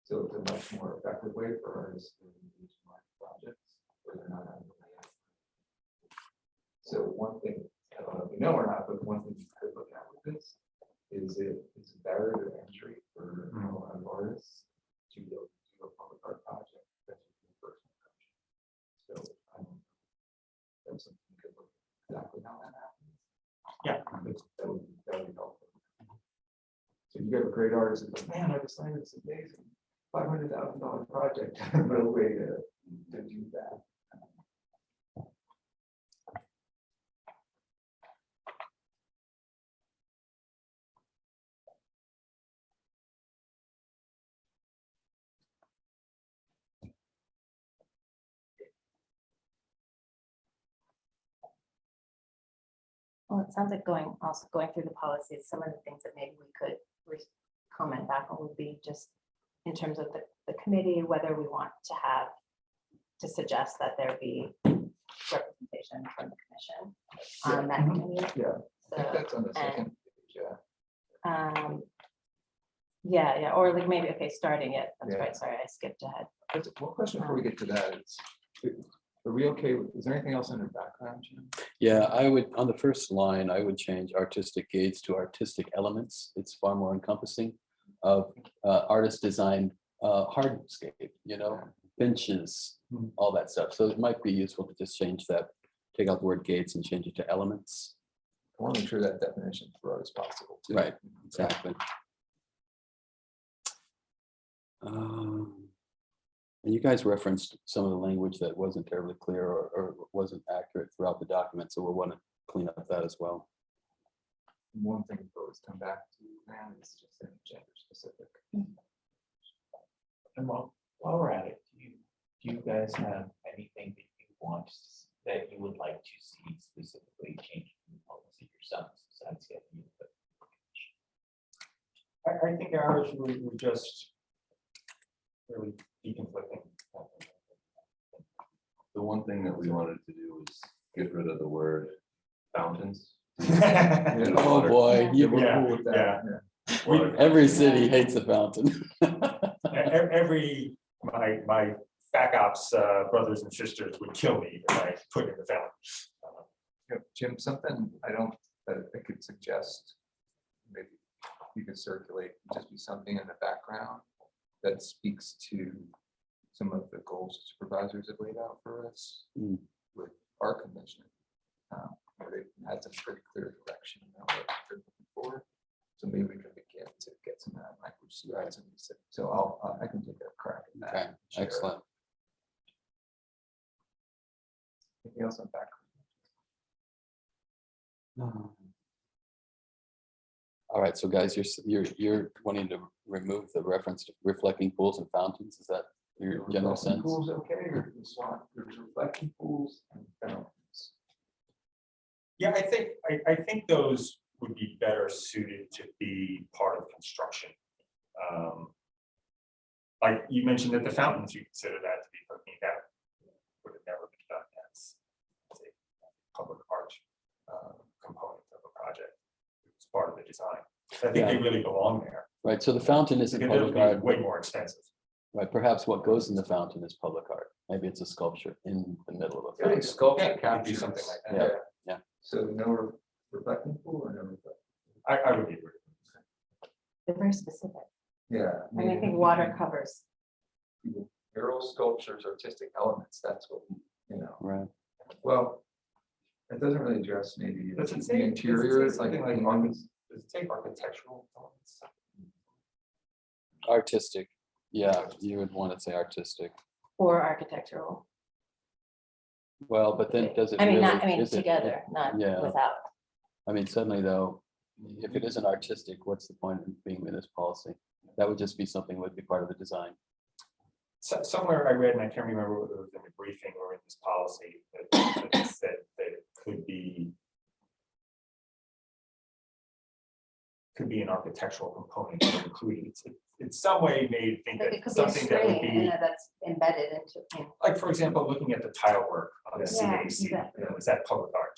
F: So it's a much more effective way for artists to engage in large projects where they're not on the land. So one thing, I don't know if you know or not, but one thing you could look at with this is it's a barrier to entry for a lot of artists to go do a public art project. That's a personal country. So that's something you could look at exactly how that happens.
B: Yeah.
F: That would be helpful. So you have a great artist that's like, man, I just signed this amazing $500,000 project. No way to do that.
D: Well, it sounds like also going through the policies, some of the things that maybe we could comment back on would be just in terms of the committee, whether we want to suggest that there be representation from the commission on that committee.
F: Yeah, I think
D: So,
F: that's on the second page, yeah.
D: yeah, or like maybe, okay, starting it, that's
F: Yeah.
D: right, sorry, I skipped ahead.
F: One question before we get to that is, are we okay with, is there anything else under background, Jim?
C: Yeah, I would, on the first line, I would change artistic aids to artistic elements. It's far more encompassing of artist designed hardscape, benches, all that stuff. So it might be useful to just change that, take out the word gates and change it to elements.
F: I want to make sure that definition is broad as possible, too.
C: Right, exactly. And you guys referenced some of the language that wasn't terribly clear or wasn't accurate throughout the document, so we'll want to clean up that as well.
F: One thing we'll always come back to now is just in gender specific.
G: And while we're at it, do you guys have anything that you want, that you would like to see specifically changed in the policy yourselves? Besides getting input?
B: I think ours were just really deconflicting.
E: The one thing that we wanted to do was get rid of the word fountains.
C: Oh, boy,
F: Yeah, we're
B: Yeah,
F: cool with that.
E: Water-
C: every city hates a fountain.
B: My fac ops brothers and sisters would kill me if I put in the fountain.
F: Jim, something that I could suggest, maybe you could circulate, just be something in the background that speaks to some of the goals supervisors have laid out for us with our commission. Where they've had some pretty clear direction on what they're looking for. So maybe we can begin to get some of that language. So I can take a crack at that.
C: Okay,
F: Share it.
C: excellent.
F: Anything else on background?
C: All right, so guys, you're wanting to remove the reference to reflecting pools and fountains. Is that your general
F: Reflecting
C: sense?
F: Pools, okay, or the swamp, there's reflecting pools and fountains.
B: Yeah, I think those would be better suited to be part of construction. Like you mentioned that the fountains, you consider that to be something that would have never been done as a public art component of a project. It's part of the design. So I think they really belong there.
C: Right, so the fountain isn't
B: Because they'll
C: public art,
B: be way more expensive.
C: right? Perhaps what goes in the fountain is public art. maybe it's a sculpture in the middle of
F: I think
C: a.
F: sculpture
B: Yeah, it could be
F: captures
B: something like
C: that. Yeah, yeah.
F: So no reflecting pool or no reflecting?
B: I would be. agree.
D: They're very specific.
F: Yeah.
D: And I think water covers.
F: Murals, sculptures, artistic elements, that's what,
C: Right.
F: well, it doesn't really address maybe
B: Does it
F: the
B: say-
F: interior,
B: does it say
F: like.
B: something like does it say architectural elements?
C: Artistic, yeah, you would want to say artistic.
D: Or architectural.
C: Well, but then does it
D: I mean,
C: really?
D: not, I mean,
C: is it-
D: together, not
C: Yeah.
D: without.
C: I mean, suddenly though, if it isn't artistic, what's the point of being in this policy? That would just be something that would be part of the design.
B: Somewhere I read, and I can't remember whether it was in the briefing or in this policy, that said that it could be an architectural component included. It's some way made think
D: Like
B: that
D: it could be a
B: something that would
D: screen
B: be,
D: and that's embedded into.
B: like, for example, looking at the tile work on the
D: Yeah,
B: CAC,
D: exactly.
B: is that public art?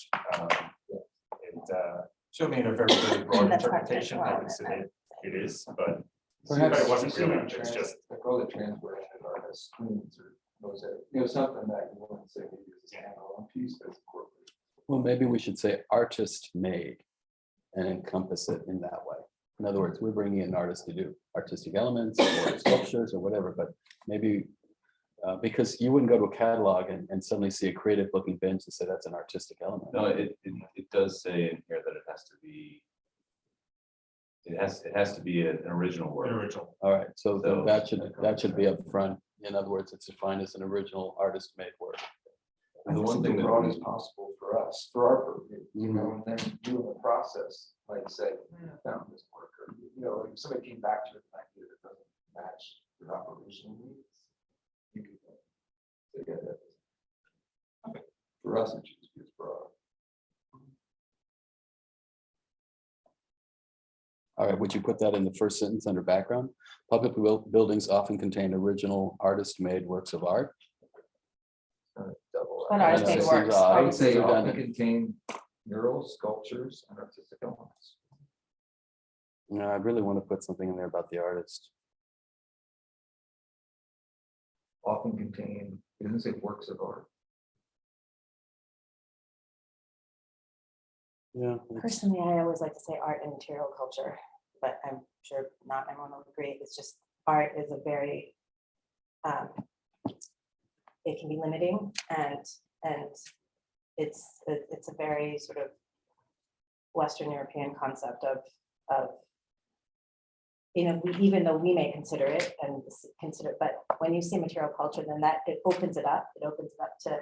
B: Certainly in a very, very broad
D: That's
B: interpretation, I would
D: architectural
B: say
D: element,
B: it is, but
C: Perhaps-
B: it wasn't
F: You see
B: really,
F: the
B: it's just,
F: like all the translation art has screens or mosaic, something that you wouldn't say maybe is a standalone piece, but it's incorporated.
C: Well, maybe we should say artist made and encompass it in that way. In other words, we're bringing in an artist to do artistic elements or sculptures or whatever, but maybe because you wouldn't go to a catalog and suddenly see a creative looking bench and say that's an artistic element.
E: No, it does say in here that it has to be. It has to be an original
B: an
E: work.
B: original.
C: All right, so then
E: So-
C: that should be up front. In other words, it's defined as an original artist made work.
F: And the one thing that broad as possible for us, for our purview, and then doing the process, like say, found this work, or, if somebody came back to an idea that doesn't match your operational needs. You could say, yeah, that. For us, it should just be as broad.
C: All right, would you put that in the first sentence under background? Public buildings often contain original artist-made works of art.
F: Double.
D: But
C: I
D: artist
C: know,
D: made
C: it
D: works.
C: seems odd.
F: I would say
C: It's
F: often
C: redundant.
F: contain murals, sculptures, and artistic elements.
C: No, I really want to put something in there about the artist.
F: Often contain, it doesn't say works of art.
C: Yeah.
D: Personally, I always like to say art and material culture, but I'm sure not everyone will agree. It's just art is a very, it can be limiting and it's a very sort of Western European concept of even though we may consider it but when you say material culture, then it opens it up to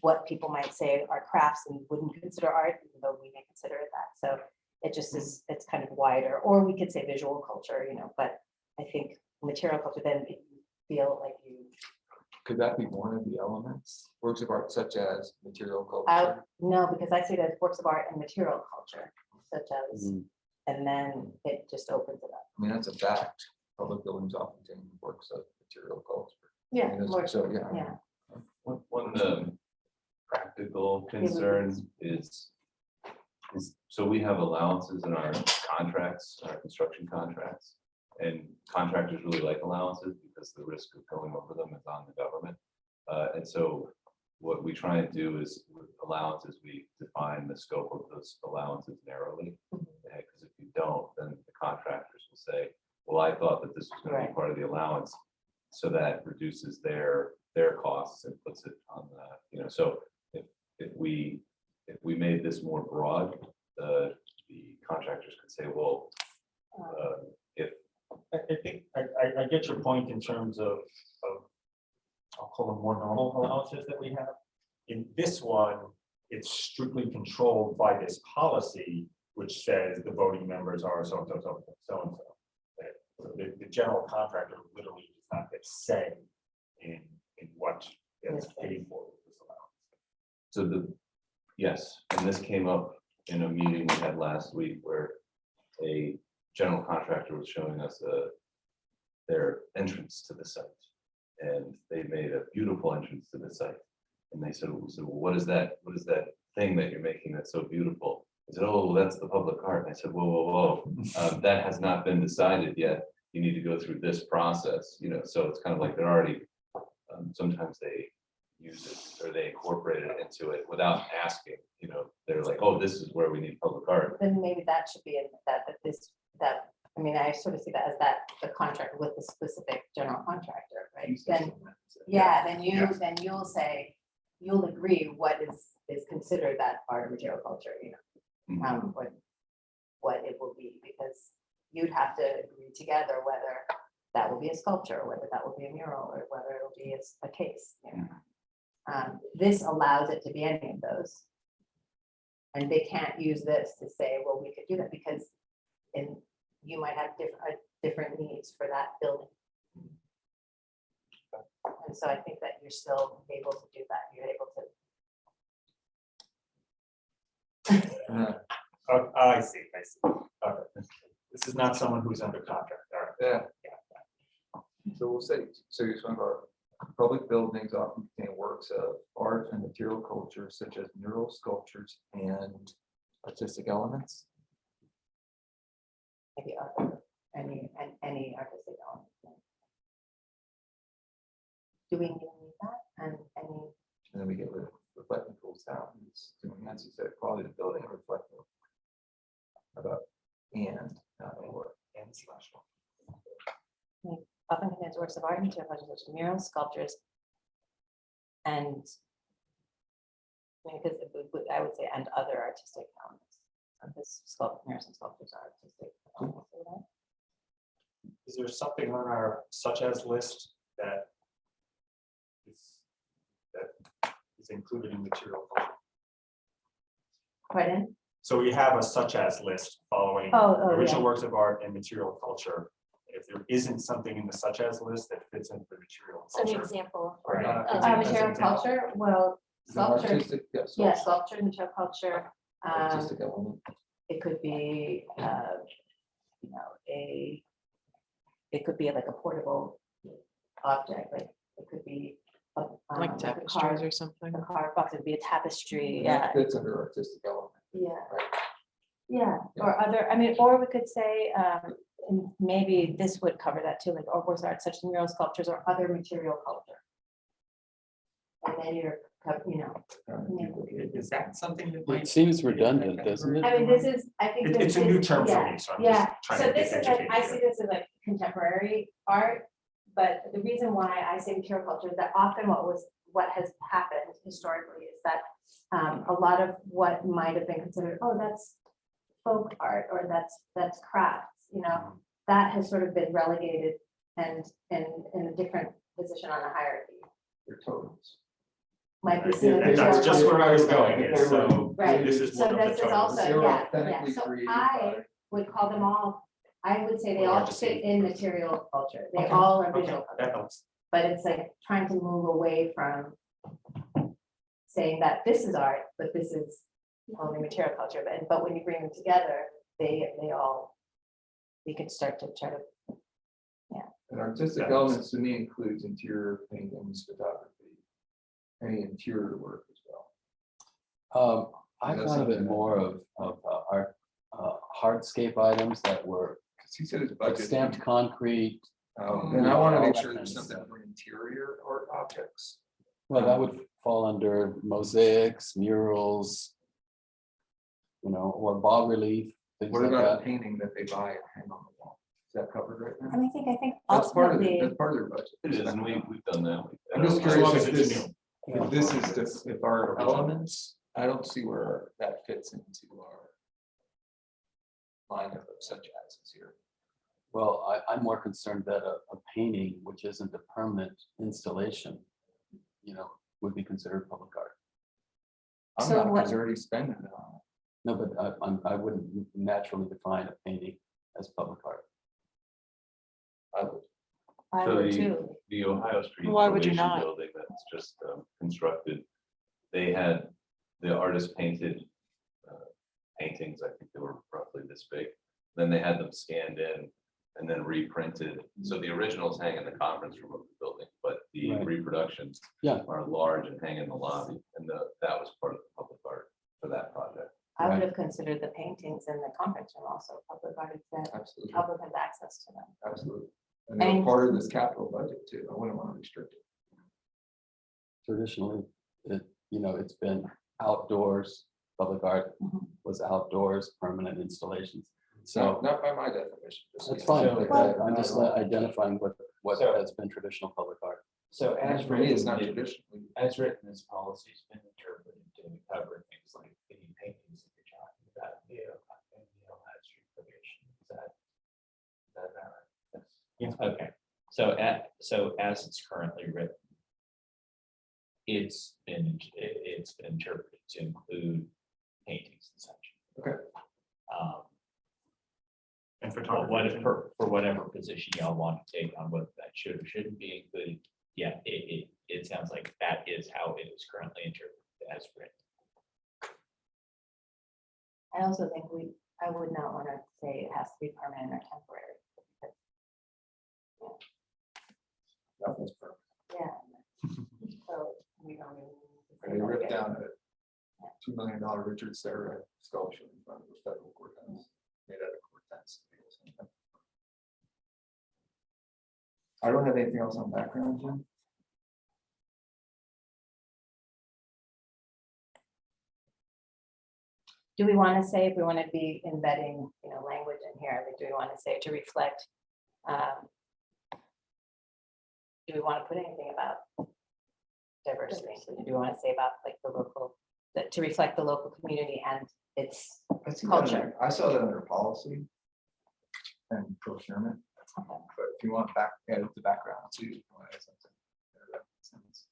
D: what people might say are crafts and wouldn't consider art, even though we may consider it that. So it just is, it's kind of wider, or we could say visual culture, but I think material culture, then you feel like you,
F: Could that be one of the elements, works of art such as material
D: I,
F: culture?
D: no, because I say that works of art and material culture, such as,
C: Mhm.
D: and then it just opens it up.
F: I mean, that's a fact. Public buildings often contain works of material culture.
D: Yeah.
F: I mean,
D: more-
F: so, yeah.
D: Yeah.
E: One practical concern is, so we have allowances in our contracts, our construction contracts. And contractors really like allowances because the risk of going over them is on the government. And so what we try and do is with allowances, we define the scope of those allowances narrowly. Because if you don't, then the contractors will say, well, I thought that this was going to be
D: Right.
E: part of the allowance. So that reduces their costs and puts it on the, so if we made this more broad, the contractors could say, well, if
B: I think I get your point in terms of I'll call them more normal allowances that we have. In this one, it's strictly controlled by this policy, which says the voting members are so and so, so and so, so and so. The general contractor literally does not get say in what gets paid for with this allowance.
E: So yes, and this came up in a meeting we had last week where a general contractor was showing us their entrance to the site. And they made a beautiful entrance to the site. And they said, well, what is that thing that you're making that's so beautiful? I said, oh, that's the public art. And I said, whoa. That has not been decided yet. You need to go through this process, so it's kind of like they're already, sometimes use it, or they incorporate it into it without asking, they're like, oh, this is where we need public art.
D: Then maybe that should be in that, I mean, I sort of see that as the contract with the specific general contractor, right? Then, yeah, then you'll say, you'll agree what is considered that art or material culture, what it will be, because you'd have to agree together whether that will be a sculpture, whether that will be a mural, or whether it'll be a case. This allows it to be any of those. And they can't use this to say, well, we could do that, because you might have different needs for that building. And so I think that you're still able to do that. You're able to.
B: I see. Okay. This is not someone who's under contract. All right.
F: Yeah. So we'll say, so you're talking about public buildings often contain works of art and material culture such as mural sculptures and artistic elements.
D: Maybe other, any artistic element. Do we need that? And any,
F: And then we get rid of reflecting pools out. And it's doing that, you said quality of building and reflecting. About and not or and slash.
D: often contains works of art and material culture such as murals, sculptures, and because I would say and other artistic elements. Because murals and sculptures are artistic elements, right?
B: Is there something on our such as list that is included in material culture?
D: Pardon?
B: So we have a such as list following original
D: yeah.
B: works of art and material culture. If there isn't something in the such as list that fits into the material
A: So an
B: culture.
A: example.
B: Or not,
A: of-
B: as an
D: Material
B: example.
D: culture, well, sculpture,
F: Artistic,
D: yeah, sculpture, material culture.
F: Artistic element.
D: It could be, it could be like a portable object, like it could be
H: Like
D: a
H: tapestries
D: card,
H: or something.
D: a card box, it'd be a tapestry,
F: That
D: yeah,
F: fits under artistic element.
D: yeah.
F: Right.
D: Yeah, or other, I mean, or we could say, and maybe this would cover that too, like or works of art such as mural sculptures or other material culture. And then you're,
B: Is that something that?
C: It
B: might
C: seems
B: be in that
C: redundant, doesn't it?
D: I mean, this is, I think.
B: It's a new term for me, so I'm just
D: Yeah,
B: trying
D: so
B: to
D: this
B: get
D: is like,
B: educated
D: I
B: here.
D: see this as like contemporary art, but the reason why I say material culture is that often what has happened historically is that a lot of what might have been considered, oh, that's folk art, or that's crafts, that has sort of been relegated and in a different position on the hierarchy.
F: They're totems.
D: Might be seen as
B: And that's
D: material
B: just
D: culture.
B: where I was going, is so
D: Right.
B: this is one
D: So
B: of the
D: this is
B: totals.
D: also,
F: They're
D: yeah,
F: authentically
D: so
F: created
D: I
F: by-
D: would call them all, I would say they
B: Well,
D: all
B: artistic.
D: fit in material culture. They
B: Okay,
D: all are
B: okay,
D: visual
B: that
D: culture.
B: helps.
D: But it's like trying to move away from saying that this is art, but this is only material culture. But when you bring them together, they all, we could start to try to,
F: And artistic
B: That
F: elements to me includes interior paintings, photography, any interior work as well.
C: I
F: That's
C: thought of it
F: something-
C: more of art, hardscape items that were
F: Because he said it's
C: like
F: budget.
C: stamped concrete.
F: And I want to
C: all
F: make
C: that
F: sure
C: kind
F: there's
C: of
F: something
C: stuff.
F: for interior art objects.
C: Well, that would fall under mosaics, murals, or bas relief, things
F: What
C: like
F: about a
C: that.
F: painting that they buy and hang on the wall? Is that covered right now?
D: and I think
F: That's part of it,
D: ultimately,
F: that's part of their budget.
E: It is, and we've done that.
F: I'm just
B: As long
F: curious
B: as
F: if
B: it's
F: this,
B: new.
F: if this is just, if our elements, I don't see where that fits into our lineup of such as is here.
C: Well, I'm more concerned that a painting, which isn't a permanent installation, would be considered public art.
F: I'm
D: So
F: not,
D: what-
F: because they're already spending it on it.
C: No, but I wouldn't naturally define a painting as public art.
F: I would.
D: I
E: So
D: would too.
E: the Ohio Street.
H: Why would you
E: Probation
H: not?
E: Building that's just constructed, they had, the artist painted paintings, I think they were roughly this big. Then they had them scanned in and then reprinted. So the originals hang in the conference room of the building, but the
C: Right.
E: reproductions
C: Yeah.
E: are large and hang in the lobby. And that was part of the public art for that project.
D: I would
C: Right.
D: have considered the paintings in the conference room also public art, if the
F: Absolutely,
D: public has access to them.
F: absolutely. And they're
D: And-
F: part of this capital budget too. I wouldn't want to restrict it.
C: traditionally, it's been outdoors, public art
D: Mhm.
C: was outdoors, permanent installations.
F: So
C: So
F: not by my definition. just
C: that's
F: so
C: fine,
F: you know,
C: but I'm just
F: not all.
C: identifying what
G: So-
C: has been traditional public art.
G: So as
F: For me, it's not
G: written,
F: traditionally.
G: as written, this policy's been interpreted to cover things like the paintings that you're talking about, had street probation. Is that about right?
B: Yeah.
G: Okay, so as it's currently written, it's been interpreted to include paintings and such.
F: Okay.
B: And
G: But
B: photography.
G: for whatever position y'all want to take on whether that should or shouldn't be included, yeah, it sounds like that is how it is currently interpreted as written.
D: I also think I would not want to say it has to be permanent or temporary. because,
F: Nothing's perfect.
D: Yeah. So we don't really. need to
F: They
D: say
F: ripped
D: that.
F: down a $2 million Richard Serra sculpture in front of the federal courthouse, made out of courthouse. I don't have anything else on background, Jim.
D: Do we want to say, if we want to be embedding, language in here, like, do we want to say to reflect? Do we want to put anything about diversity? inclusion? Do we want to say about like the local, that to reflect the local community and its
F: I see that under-
D: culture?
F: I saw that under policy and procurement,
D: Okay.
F: but if you want add the background too. if you want to add something, that makes sense.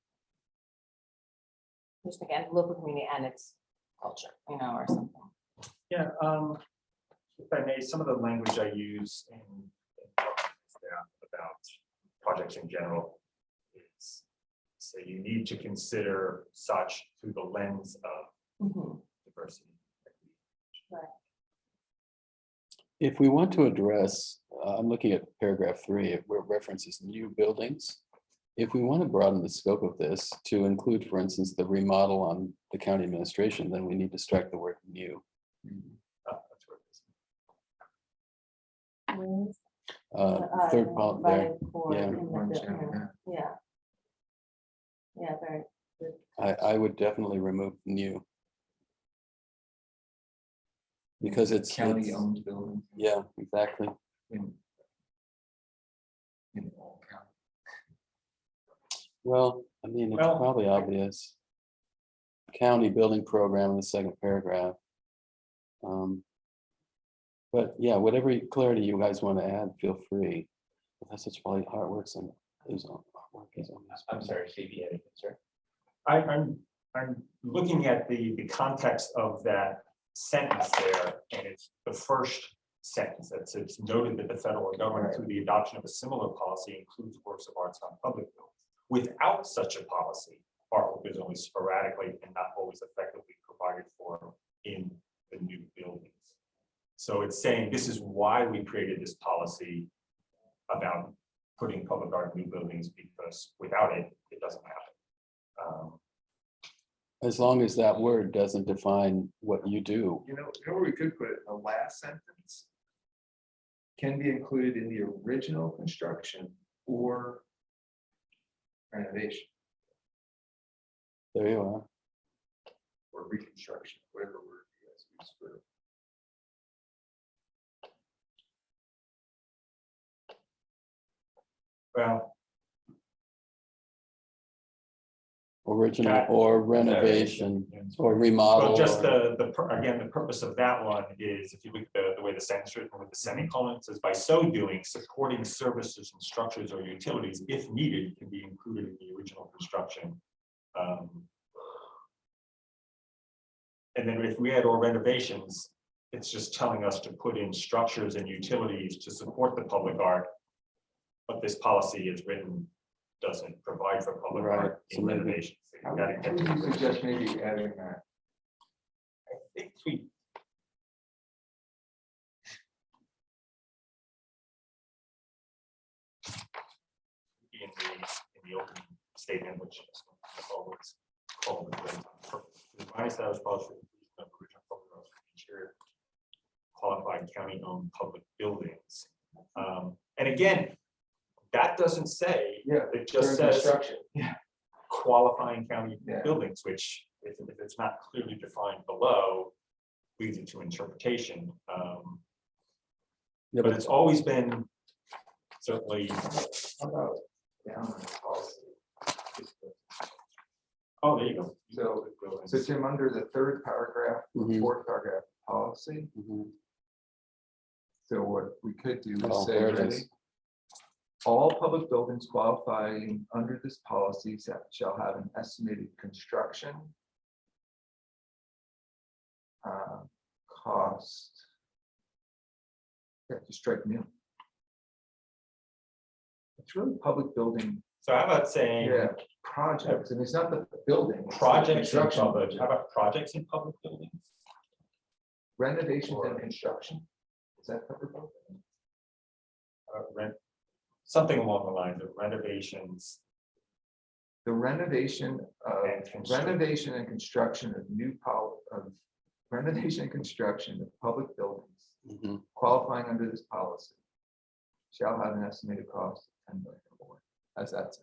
D: Just again, local community and its culture, or something.
B: Yeah, if I may, some of the language I use in talking to staff about projects in general is, say, you need to consider such through the lens of
D: Mhm.
B: diversity.
C: If we want to address, I'm looking at paragraph 3, where it references new buildings. If we want to broaden the scope of this to include, for instance, the remodel on the county administration, then we need to strike the word new.
B: That's where it is.
C: Third part there,
D: Provided for
C: yeah.
D: in the
F: One
D: bill,
F: channel,
D: Yeah. Yeah, very good.
C: I would definitely remove new. Because it's.
F: County owned buildings
C: Yeah, exactly.
F: in all county.
C: Well, I mean, it's
B: Well-
C: probably obvious. County building program in the second paragraph. But yeah, whatever clarity you guys want to add, feel free. That's such probably how it works and is on.
G: I'm sorry, Steve, you had a concern?
B: I'm looking at the context of that sentence there, and it's the first sentence that says, "It's noted that the federal government, through the adoption of a similar policy, includes works of arts on public buildings. Without such a policy, artwork is only sporadically and not always effectively provided for in the new buildings." So it's saying this is why we created this policy about putting public art in new buildings, because without it, it doesn't happen.
C: As long as that word doesn't define what you do.
F: You know where we could put it, the last sentence can be included in the original construction or renovation
C: There you are.
F: or reconstruction, whatever word you guys use for.
B: Well,
C: Original
B: Got it.
C: or renovation or remodel.
B: well, just
C: or-
B: again, the purpose of that one is, if you look at the way the sentence is written with the semicolon, it says, by so doing, supporting services and structures or utilities, if needed, can be included in the original construction. And then if we add or renovations, it's just telling us to put in structures and utilities to support the public art. But this policy is written, doesn't provide for public
C: Right,
B: art
C: so
B: in
C: maybe-
B: renovations.
F: How would you suggest maybe adding that?
B: I think we. In the opening statement, which is always called the revised status policy of original public roads for interior qualified county-owned public buildings. And again, that doesn't say,
F: Yeah.
B: it just
F: during
B: says
F: construction.
B: qualifying county
F: Yeah.
B: buildings, which if it's not clearly defined below, leads into interpretation.
C: Yeah,
B: But it's always been certainly,
F: How about down in the policy?
B: oh, there you go.
F: So Tim, under the third paragraph,
C: Mhm.
F: fourth paragraph, policy,
C: Mhm.
F: so what we could do
C: Oh,
F: is say,
C: there it
F: ready?
C: is.
F: All public buildings qualifying under this policy shall have an estimated construction cost. Yeah, just strike new. It's really public building,
B: So how about saying
F: yeah, projects, and it's not the building. it's the
B: projects in
F: construction
B: public,
F: budget.
B: how about projects in public buildings?
F: Renovations and
B: Or-
F: construction. Is that covered? both?
B: Rent, something along the lines of renovations
F: The renovation of,
B: and construction.
F: renovation and construction of renovation and construction of public buildings
C: Mhm.
F: qualifying under this policy shall have an estimated cost of 10 million or more. As that's.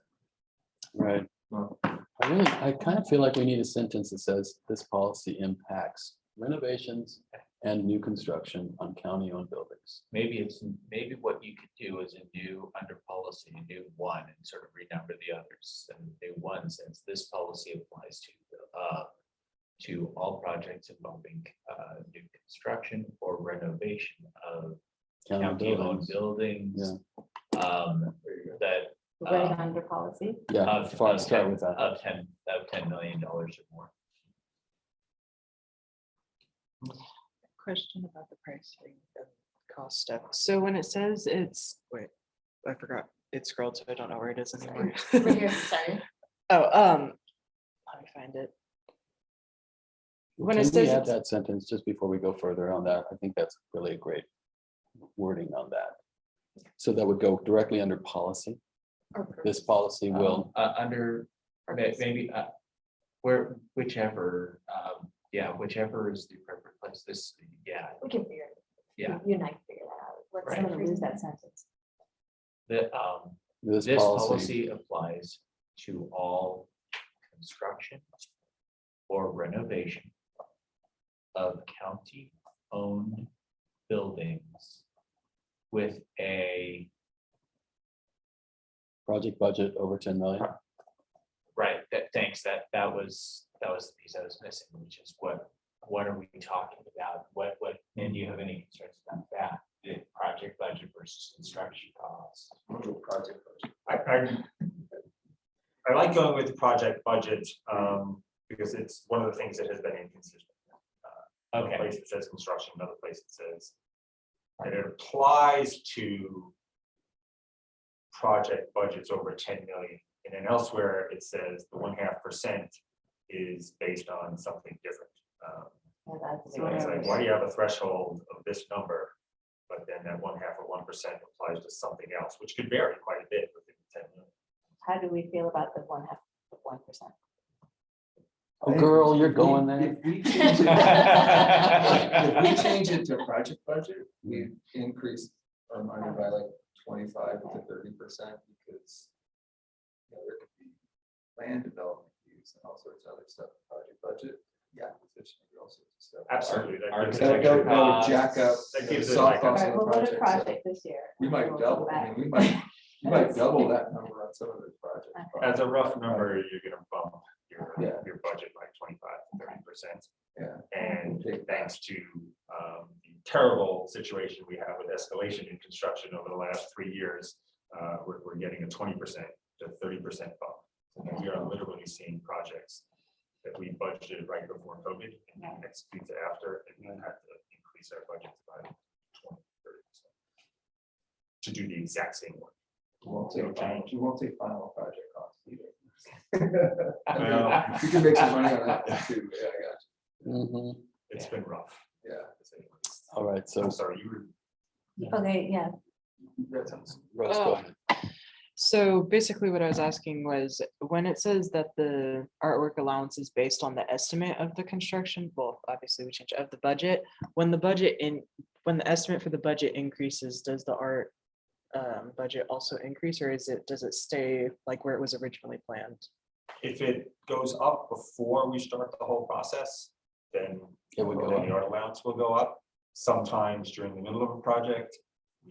C: Right.
F: Well,
C: I kind of feel like we need a sentence that says this policy impacts renovations and new construction on county-owned buildings.
G: Maybe what you could do is a new, under policy, a new one, and sort of renumber the others. And new one says this policy applies to all projects involving new construction or renovation of
C: County
G: county-owned
C: buildings.
G: buildings. That
D: Right under policy.
C: Yeah,
G: of
C: start with that.
G: of $10 million or more.
H: Question about the pricing and cost stuff. So when it says it's, wait, I forgot, it scrolled, so I don't know where it is anymore.
A: Right here, sorry.
H: Oh, let me find it. When it
C: Can we
H: says
C: add
H: it's-
C: that sentence just before we go further on that? I think that's really a great wording on that. So that would go directly under policy. This policy will,
G: Under, maybe, whichever, whichever is the appropriate place, this,
A: We can figure it.
G: Yeah.
A: You and I can figure that out. What's
G: Right.
A: some
D: I'm
A: of
D: gonna
A: the
D: lose that
A: reasons?
D: sentence.
G: the,
C: this policy,
G: applies to all construction or renovation of county-owned buildings with a,
C: project budget over 10 million.
G: right, thanks, that was the piece I was missing, which is what are we talking about? What, and do you have any concerns about that? The project budget versus construction costs?
F: Project budget.
B: I like going with the project budget, because it's one of the things that has been inconsistent. One
G: Okay.
B: place it says construction, another place it says, and it applies to project budgets over 10 million. And then elsewhere, it says the 0.5% is based on something different.
D: Yeah, that's
B: So it's like, why do you have a threshold of this number? But then that 0.5 or 1% applies to something else, which could vary quite a bit within 10 million.
D: How do we feel about the 1/2 of 1%?
C: Oh, girl, you're going there.
F: If we change it- if we change it to project budget, we've increased our money by like 25 to 30% because there could be land development fees and all sorts of other stuff, project budget, yeah, acquisition, all sorts of stuff.
B: Absolutely. That gives
F: That
B: it
F: would
B: extra
F: jack up.
B: That gives
F: the
B: it like a-
F: soft costs
D: All
F: of
D: right,
F: the
D: well, what a
F: project, so
D: project this year?
F: We might
D: We'll
F: double,
D: come
F: I
D: back.
F: mean, we might double that number on some of the projects.
B: As a rough number, you're gonna bump
F: Yeah.
B: your budget by 25 to 30%.
F: Yeah.
B: And
F: Okay.
B: thanks to the terrible situation we have with escalation in construction over the last 3 years, we're getting a 20% to 30% bump. And we are literally seeing projects that we budgeted right before COVID and executed after, and we had to increase our budgets by 20, 30% to do the exact same work.
F: We won't take final project costs either.
B: Well-
F: You can make some money on that too, yeah, I got
C: Mhm.
B: It's been rough.
F: you, yeah.
B: to say the least.
C: All right, so
B: I'm sorry, you were.
A: Okay, yeah.
F: That sounds-
C: Rose, go
H: Oh.
C: ahead.
H: So basically what I was asking was, when it says that the artwork allowance is based on the estimate of the construction, well, obviously we change of the budget. When the estimate for the budget increases, does the art budget also increase, or does it stay like where it was originally planned?
B: If it goes up before we start the whole process, then
C: It would go
B: then
C: up.
B: the art allowance will go up. Sometimes during the middle of a project,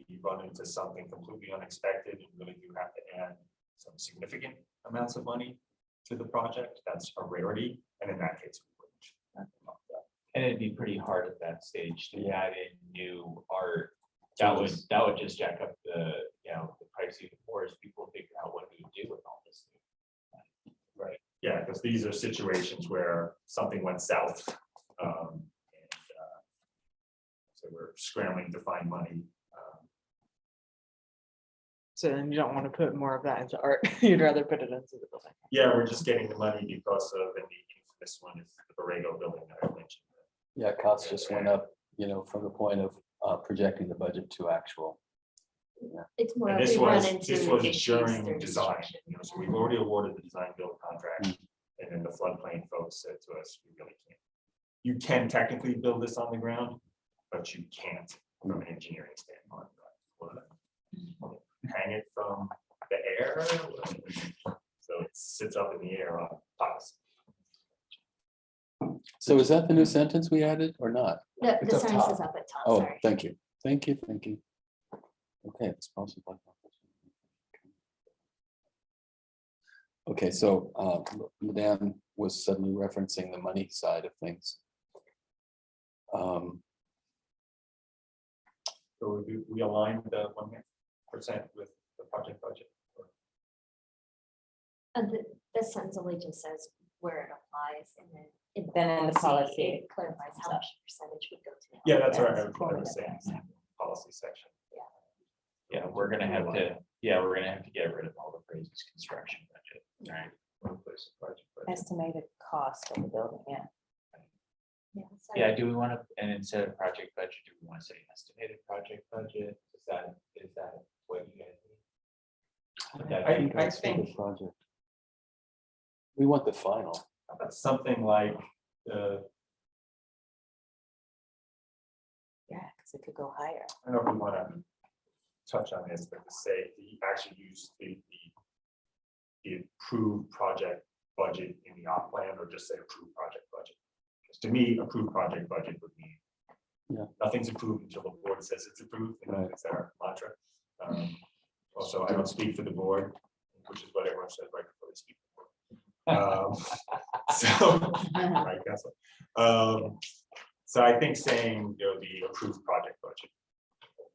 B: we run into something completely unexpected and really do have to add some significant amounts of money to the project. That's a rarity, and in that case, we wouldn't.
G: And it'd be pretty hard at that stage to add in new art. That would just jack up the, the price even more as people figure out what to do with all this.
B: Right, yeah, because these are situations where something went south. So we're scrambling to find money.
H: So then you don't want to put more of that into art. You'd rather put it into the building.
B: Yeah, we're just getting the money because of, and this one is the Borrego building that I mentioned.
C: Yeah, costs just went up, from the point of projecting the budget to actual.
A: It's more,
B: And
A: we
B: this
A: run
B: was,
A: into
B: this was
A: issues
B: during
A: through
B: design,
A: construction.
B: so we've already awarded the design build contract. And then the floodplain folks said to us, we really can't. You can technically build this on the ground, but you can't from an engineering standpoint. We'll hang it from the air, so it sits up in the air on piles.
C: So is that the new sentence we added or not?
A: The
B: It's up
A: sentence
B: top.
A: is up at top,
C: Oh,
A: sorry.
C: thank you. Thank you. Okay, it's possible. Okay, so Madame was suddenly referencing the money side of things.
B: So we aligned the 1% with the project budget.
A: The sentence only just says where it applies and then.
D: Then in the policy,
A: It clarifies how much percentage would go to.
B: Yeah, that's right.
D: That's
B: I was saying, policy section.
G: Yeah, we're gonna have to get rid of all the phrases construction budget, right?
B: Replace the project budget.
D: estimated cost of the building, yeah.
A: So
G: Yeah, do we want to, and instead of project budget, do we want to say estimated project budget? Is that what you guys need? Would that be-
B: I
C: That's for the
B: think
C: project. We want the final.
B: something like,
D: Yeah, because it could go higher.
B: I don't know if we want to touch on this, but to say, he actually used the approved project budget in the op plan, or just say approved project budget. Because to me, approved project budget would mean nothing's approved until the board says it's approved, and
C: Right.
B: it's our mantra. Also, I don't speak for the board, which is what everyone says right before they speak. So, right, Counselor. So I think saying, the approved project budget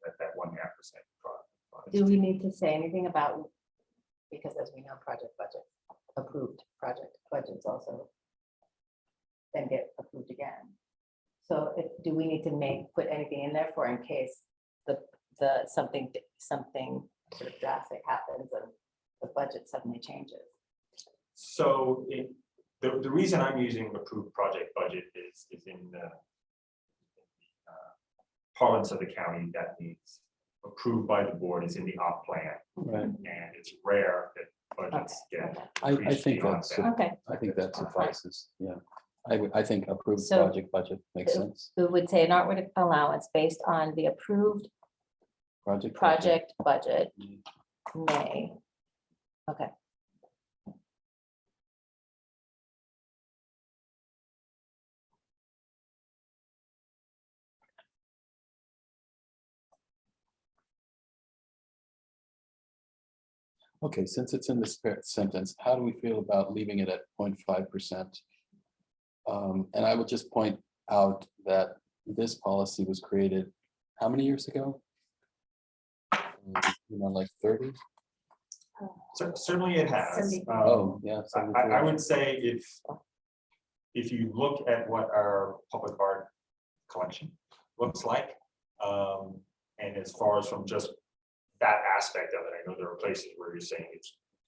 B: at that 1.5%.
D: Do we need to say anything about, because as we know, project budget, approved project budgets also then get approved again. So do we need to put anything in there for in case something sort of drastic happens and the budget suddenly changes?
B: So the reason I'm using approved project budget is in the parlance of the county, that means approved by the board, is in the op plan,
C: Right.
B: and it's rare that budgets get.
C: I
B: increased
C: think
B: beyond
C: that's,
B: that.
D: Okay,
C: I think that suffices. Yeah. I think approved
D: So-
C: project budget makes sense.
D: we would say an artwork allowance based on the approved project budget may. Okay.
C: Okay, since it's in this sentence, how do we feel about leaving it at 0.5%? And I would just point out that this policy was created how many years ago? Like 30?
B: Certainly it has.
A: 70.
C: Oh, yeah.
B: I would say if you look at what our public art collection looks like, and as far as from just that aspect of it, I know there are places where you're saying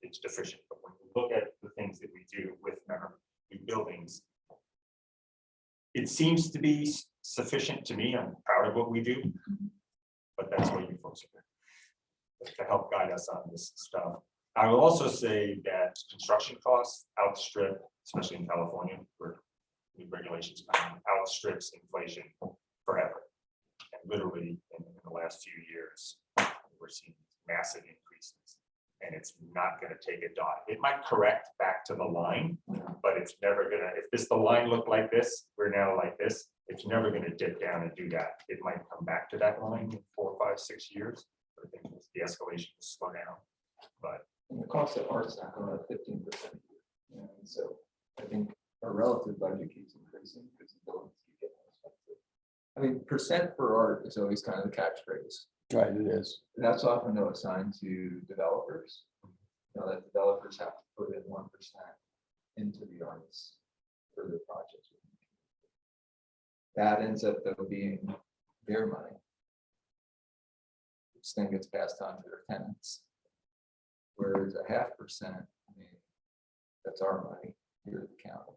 B: it's deficient, but when you look at the things that we do with our new buildings, it seems to be sufficient to me. I'm proud of what we do, but that's what you folks are doing to help guide us on this stuff. I will also say that construction costs outstrip, especially in California, where new regulations outstrips inflation forever. And literally in the last few years, we're seeing massive increases and it's not gonna take a dot. It might correct back to the line, but it's never gonna, if the line looked like this, we're now like this, it's never gonna dip down and do that. It might come back to that line in 4, 5, 6 years. I think the escalation will slow down, but
F: And the cost of art's not going up 15%. And so I think our relative budget keeps increasing because the buildings keep getting more expensive. I mean, percent for art is always kind of the catchphrase.
C: Right, it is.
F: That's often though assigned to developers. You know, that developers have to put in 1% into the arts for their projects. That ends up though being their money. Which then gets passed on to their tenants. Whereas a 0.5%, I mean, that's our money here at the county.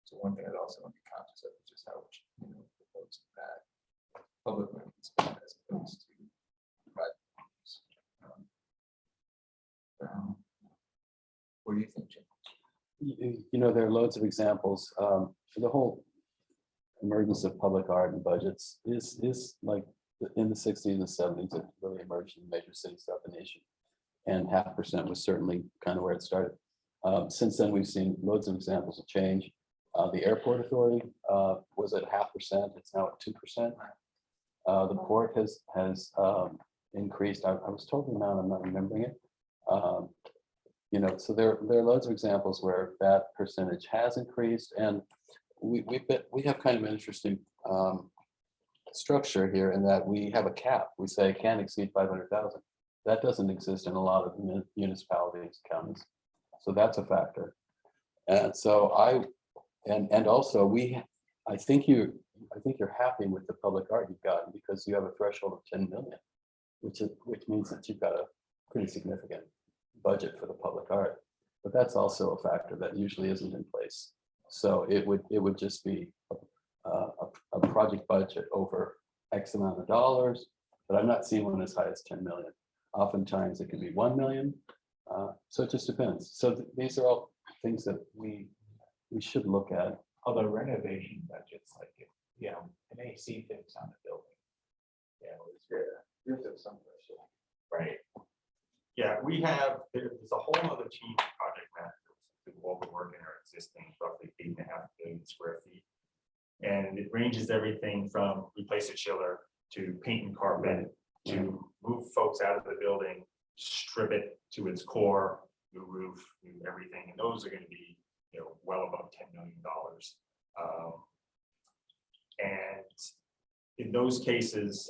F: So one thing I'd also want to be conscious of is just how much, you know, proposed that public money is spent as opposed to private. What do you think, Jim?
C: You know, there are loads of examples. The whole emergence of public art and budgets is like in the 60s and 70s, it really emerged in major cities throughout the nation. And 0.5% was certainly kind of where it started. Since then, we've seen loads of examples of change. The airport authority was at 0.5%. It's now at 2%. The port has increased. I was told the amount, I'm not remembering it. You know, so there are loads of examples where that percentage has increased, and we have kind of an interesting structure here in that we have a cap. We say it can't exceed 500,000. That doesn't exist in a lot of municipalities, counties. So that's a factor. And so also I think you're happy with the public art you've gotten because you have a threshold of 10 million, which means that you've got a pretty significant budget for the public art. But that's also a factor that usually isn't in place. So it would just be a project budget over X amount of dollars, but I'm not seeing one as high as 10 million. Oftentimes it can be 1 million. So it just depends. So these are all things that we should look at.
G: Although renovation budgets, like if, you know, an AC fits on a building. You know, it's good,
F: Yours have some threshold.
G: right?
B: yeah, there's a whole other team of project managers who do all the work in our existing roughly 8.5 million square feet. And it ranges everything from replace a chiller to paint and carpet to move folks out of the building, strip it to its core, new roof, new everything. And those are going to be, you know, well above $10 million. And in those cases,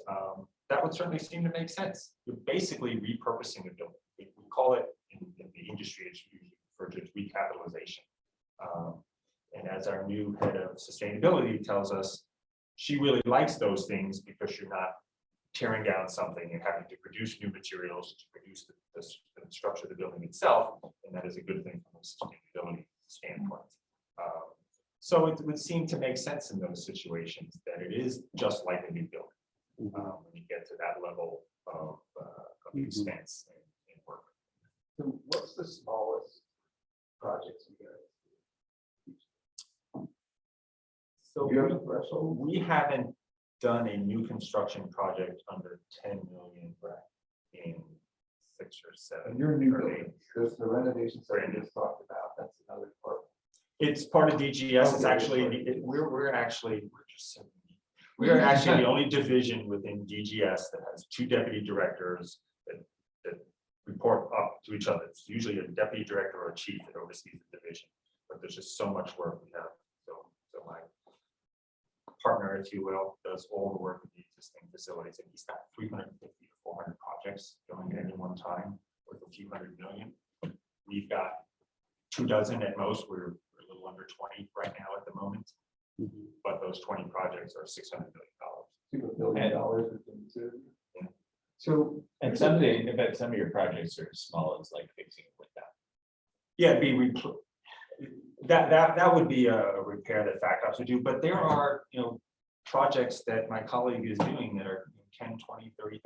B: that would certainly seem to make sense. You're basically repurposing the building. We call it in the industry, it's usually referred to as recapitalization. And as our new head of sustainability tells us, she really likes those things because you're not tearing down something and having to produce new materials to produce the structure of the building itself. And that is a good thing from a sustainability standpoint. So it would seem to make sense in those situations that it is just like a new building. When you get to that level of expense and work.
F: So what's the smallest projects you guys?
B: So
F: You have a threshold?
B: we haven't done a new construction project under 10 million in 6 or 7.
F: And your new
B: or
F: building,
B: 8.
F: there's the renovations that we just talked about, that's another part.
B: It's part of DGS. It's
F: Okay,
B: actually,
F: sorry.
B: we're actually the only division within DGS that has 2 deputy directors that report up to each other. It's usually a deputy director or a chief that oversees the division, but there's just so much work we have. So my partner, if you will, does all the work in the existing facilities, and he's got 350 to 400 projects going at any one time worth a few $100 million. We've got 24 at most. We're a little under 20 right now at the moment, but those 20 projects are $600 million.
F: $2 billion within the city.
B: Yeah.
F: So.
G: And some of your projects are small as like fixing a window.
B: Yeah, it'd be that would be a repair that Fact would do, but there are, you know, projects that my colleague is doing that are $10,000, $20,000,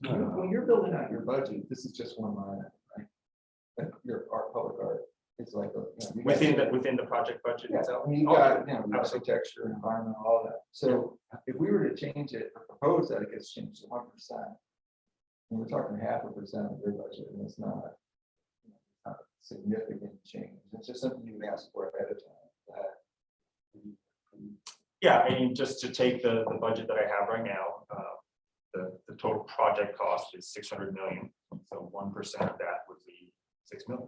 B: $30,000.
F: When you're building out your budget, this is just one line, item, right? Like your public art, it's like
B: Within the project budget
F: yeah,
B: itself.
F: I mean, you
B: Oh,
F: got, you know,
B: absolutely.
F: architecture, environmental, all that. So if we were to change it or propose that it gets changed to 1%, we're talking 0.5% of their budget, and it's not a significant change. It's just something you would ask for ahead of time.
B: Yeah, I mean, just to take the budget that I have right now, the total project cost is 600 million. So 1% of that would be 6 million.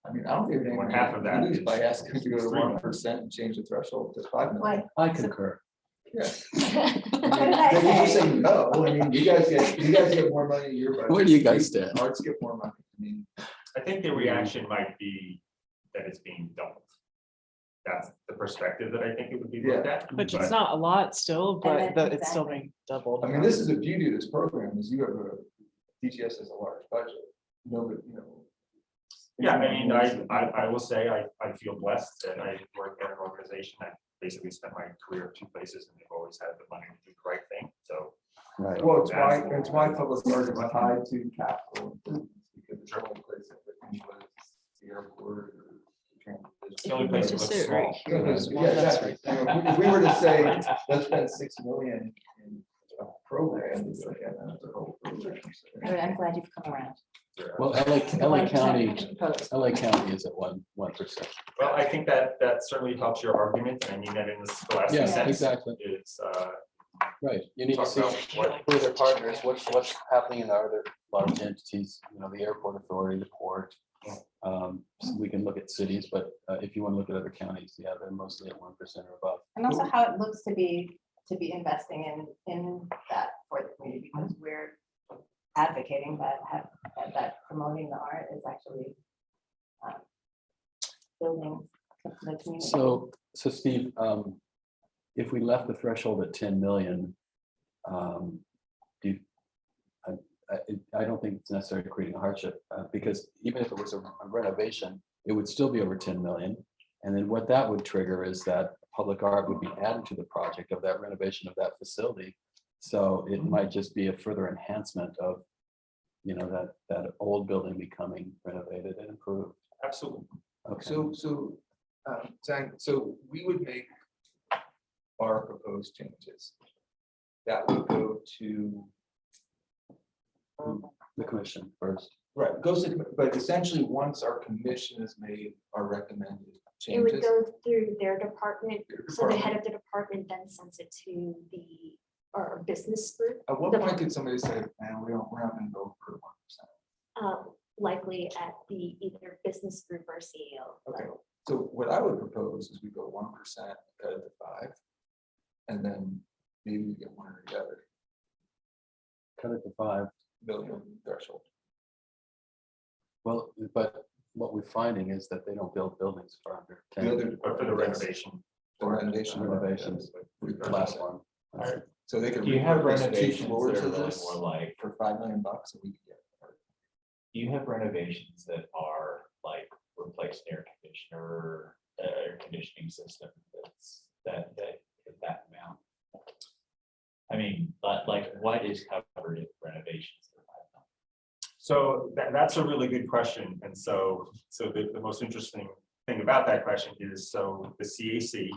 F: I mean, I don't think
B: One half of that
F: is
B: is-
F: by asking to go to
B: is 3 million.
F: 1% and change the threshold to 5 million.
D: Like,
C: I concur.
F: Yeah.
D: What did I
F: Then you just
D: say?
F: say no. I mean, you guys get more money in your budget.
C: Where do you guys stand?
F: Arts get more money. I mean,
B: I think the reaction might be that it's being doubled. That's the perspective that I think it would be looked at.
H: Which it's not a lot still,
D: And
H: but
D: then
H: it's still
D: exactly.
H: being doubled.
F: I mean, this is the beauty of this program is you have DGS has a large budget. Nobody,
B: Yeah, I mean, I will say I feel blessed that I work at an organization that basically spent my career in 2 places and they've always had the money to do the right thing. So
C: Right.
F: Well, it's why public art is tied to capital improvements, because it's the only place that we can put the airport or the transportation.
B: it's the only place that
H: Just
B: looks
H: say it right
B: small.
H: here.
F: Yeah,
H: as well,
F: yeah,
H: that's
F: exactly.
H: right.
F: You know, if we were to say, let's spend 6 million in a program, it's like, yeah, that's a whole program.
D: I'm glad you've come around.
C: Well, LA County,
D: 1% proposed.
C: LA County is at 1%.
B: Well, I think that certainly helps your argument. And I mean that in the scholastic
C: Yeah,
B: sense.
C: exactly.
B: It's,
C: Right, you need to
B: Talk
C: see
B: about what-
C: who are their partners, what's happening in our other large entities, the airport authority, the port. So we can look at cities, but if you want to look at other counties, yeah, they're mostly at 1% or above.
D: And also how it looks to be investing in that for the community, because we're advocating that promoting the art is actually building the community.
C: So Steve, if we left the threshold at 10 million, I don't think it's necessarily creating a hardship, because even if it was a renovation, it would still be over 10 million. And then what that would trigger is that public art would be added to the project of that renovation of that facility. So it might just be a further enhancement of, that old building becoming renovated and improved.
B: absolutely.
C: Okay.
F: So, Zhang, so we would make our proposed changes. That would go to,
C: The commission first.
F: right, goes to, but essentially, once our commission has made our recommended
A: It would
F: changes.
A: go through their department,
F: their
A: so the
F: department-
A: head of the department then sends it to our business group,
F: At what point did somebody say, man, we're not gonna go for 1%?
A: likely at the either business group or CEO
F: Okay.
A: level.
F: So what I would propose is we go 1% cut it to 5. And then maybe we get one or the other
C: Cut it to 5.
F: million threshold.
C: Well, but what we're finding is that they don't build buildings for under
F: The
C: 10.
F: other
B: But for the
F: department does.
B: renovation.
F: The renovation.
C: Renovations. The last one.
F: So they could.
G: Do you have
F: repurpose 2
G: renovations
F: floors
G: that are
F: of
G: really
F: this
G: more like,
F: for $5 million and we could get.
G: do you have renovations that are like replace an air conditioner, air conditioning system that that amount? I mean, but like what is covered in renovations?
B: So that's a really good question. And so the most interesting thing about that question is, so the CAC,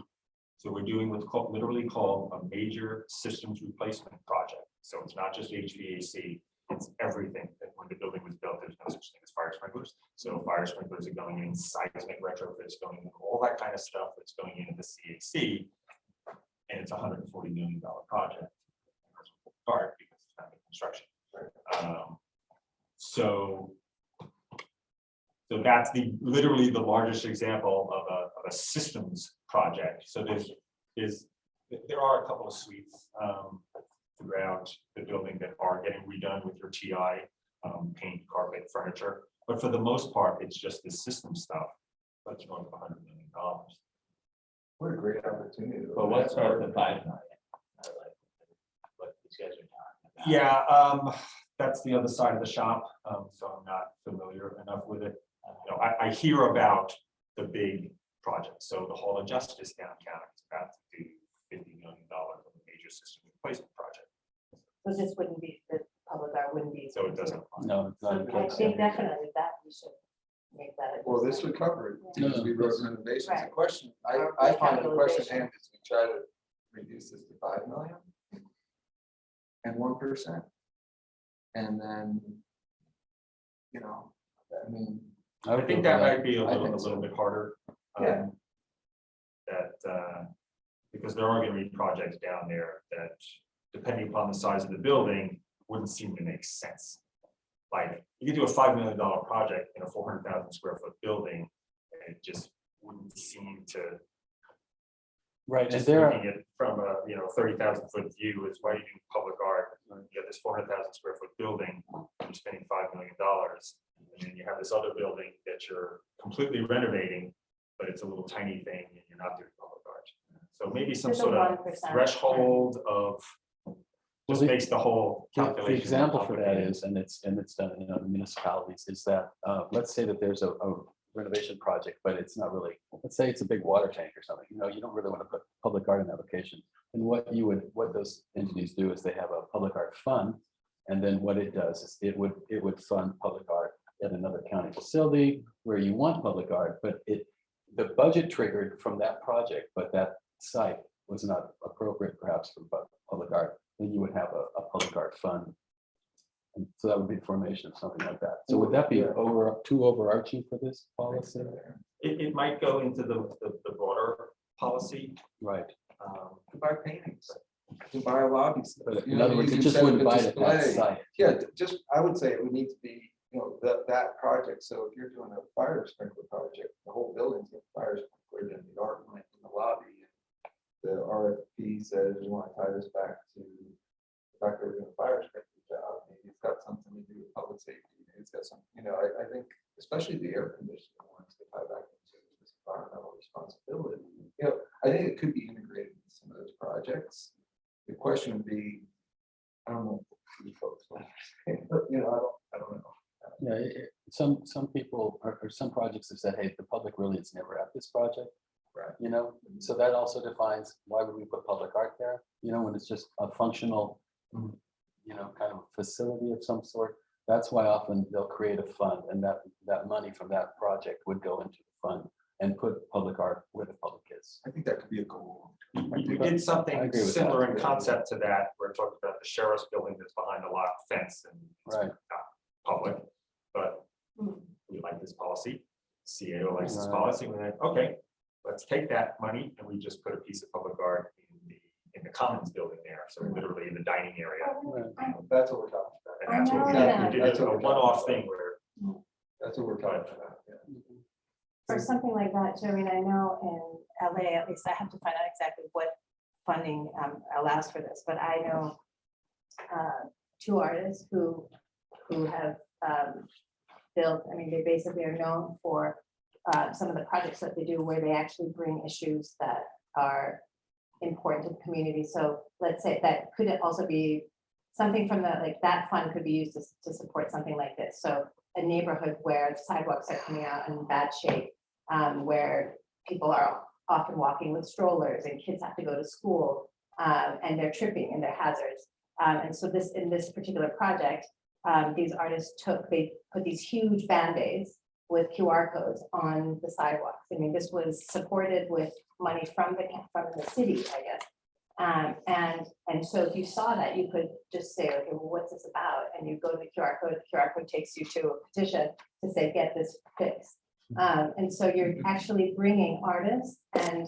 B: so we're doing what's literally called a major systems replacement project. So it's not just HVAC, it's everything. That when the building was built, there's no such thing as fire sprinklers. So fire sprinklers are going in, seismic retrofits going in, all that kind of stuff that's going into the CAC. And it's a $140 million project. Part because it's not the construction. So that's literally the largest example of a systems project. So there are a couple of suites throughout the building that are getting redone with your TI, paint, carpet, furniture. But for the most part, it's just the system stuff. That's going for $100 million.
F: What a great opportunity.
G: But what's our the 5 million? What these guys are talking about?
B: Yeah, that's the other side of the shop. So I'm not familiar enough with it. I hear about the big projects. So the Hall of Justice downtown is about to do $50 million of a major system replacement project.
D: So this wouldn't be, the public art wouldn't be.
B: So it doesn't apply.
C: No, it's
D: So
C: not.
D: I think definitely that we should make that. a
F: Well, this would cover it,
C: No,
F: because we
C: no,
F: wrote
C: this-
F: renovations. The
D: Right.
F: question,
D: Or
F: I find the question
D: recapitalization.
F: hand is we try to reduce this to 5 million and 1%. And then, you know, I mean,
B: I think that might be a
F: I
B: little,
F: think so.
B: bit harder.
F: Yeah.
B: That, because there are gonna be projects down there that, depending upon the size of the building, wouldn't seem to make sense. Like, you could do a $5 million project in a 400,000 square foot building, and it just wouldn't seem to.
C: Right, and
B: Just
C: there,
B: looking at from a, 30,000 foot view is why you do public art. You have this 400,000 square foot building, you're spending $5 million. And then you have this other building that you're completely renovating, but it's a little tiny thing and you're not doing public art. So maybe some
D: There's a
B: sort of
D: 1%.
B: threshold of, just
C: the-
B: makes the whole
C: the
B: calculation. more
C: example for that
B: complicated.
C: is, and it's done in other municipalities, is that, let's say that there's a renovation project, but it's not really, let's say it's a big water tank or something, you don't really want to put public art in that location. And what those entities do is they have a public art fund. And then what it does is it would fund public art at another county facility where you want public art, but the budget triggered from that project, but that site was not appropriate perhaps for public art, then you would have a public art fund. And so that would be the formation of something like that. So would that be too overarching for this policy?
B: It might go into the broader policy.
C: Right.
F: to buy paintings, to buy a lobby. stuff,
C: But
F: you
C: in
F: know,
C: other words,
F: you
C: it
F: can
C: just
F: set up
C: wouldn't
F: a
C: bite at that
F: display.
C: site.
F: Yeah, just, I would say it would need to be, that project, so if you're doing a fire sprinkler project, the whole building's got fire sprinkler, then the art went in the lobby. The RFP says you want to tie this back to the fact that we're doing a fire sprinkler job, maybe it's got something to do with public safety, maybe it's got some, I think, especially the air conditioning ones to tie back into this environmental responsibility. I think it could be integrated in some of those projects. The question would be, I don't know, if you folks want to say, but, I don't know.
C: Yeah, some people or some projects have said, hey, the public really is never at this project.
F: Right.
C: So that also defines why would we put public art there, when it's just a functional, kind of facility of some sort. That's why often they'll create a fund, and that money from that project would go into the fund and put public art where the public is.
F: I think that could be a goal.
B: We did
C: I
B: something
C: agree with
B: similar
C: that.
B: in concept to that. We're talking about the sheriff's building that's behind a locked fence and it's
C: Right.
B: not public, but we like this policy. CAO likes this
C: Right.
B: policy. We're like, okay, let's take that money and we just put a piece of public art in the commons building there. So literally in the dining area.
F: That's what we're talking about.
B: And that's what we
D: I
B: did. We
F: That's
B: did
F: what
B: a
F: we're
B: one-off
F: talking
B: thing where
F: That's what we're talking about. Yeah.
D: For something like that, too, I mean, I know in LA, at least I have to find out exactly what funding allows for this, but I know two artists who have built, I mean, they basically are known for some of the projects that they do where they actually bring issues that are important to the community. So let's say that could also be something from that fund could be used to support something like this. So a neighborhood where sidewalks are coming out in bad shape, where people are often walking with strollers and kids have to go to school and they're tripping and they're hazards. And so in this particular project, these artists they put these huge Band-Aids with QR codes on the sidewalks. I mean, this was supported with money from the city, I guess. And so if you saw that, you could just say, okay, well, what's this about? And you go to the QR code takes you to a petition to say, get this fixed. And so you're actually bringing artists and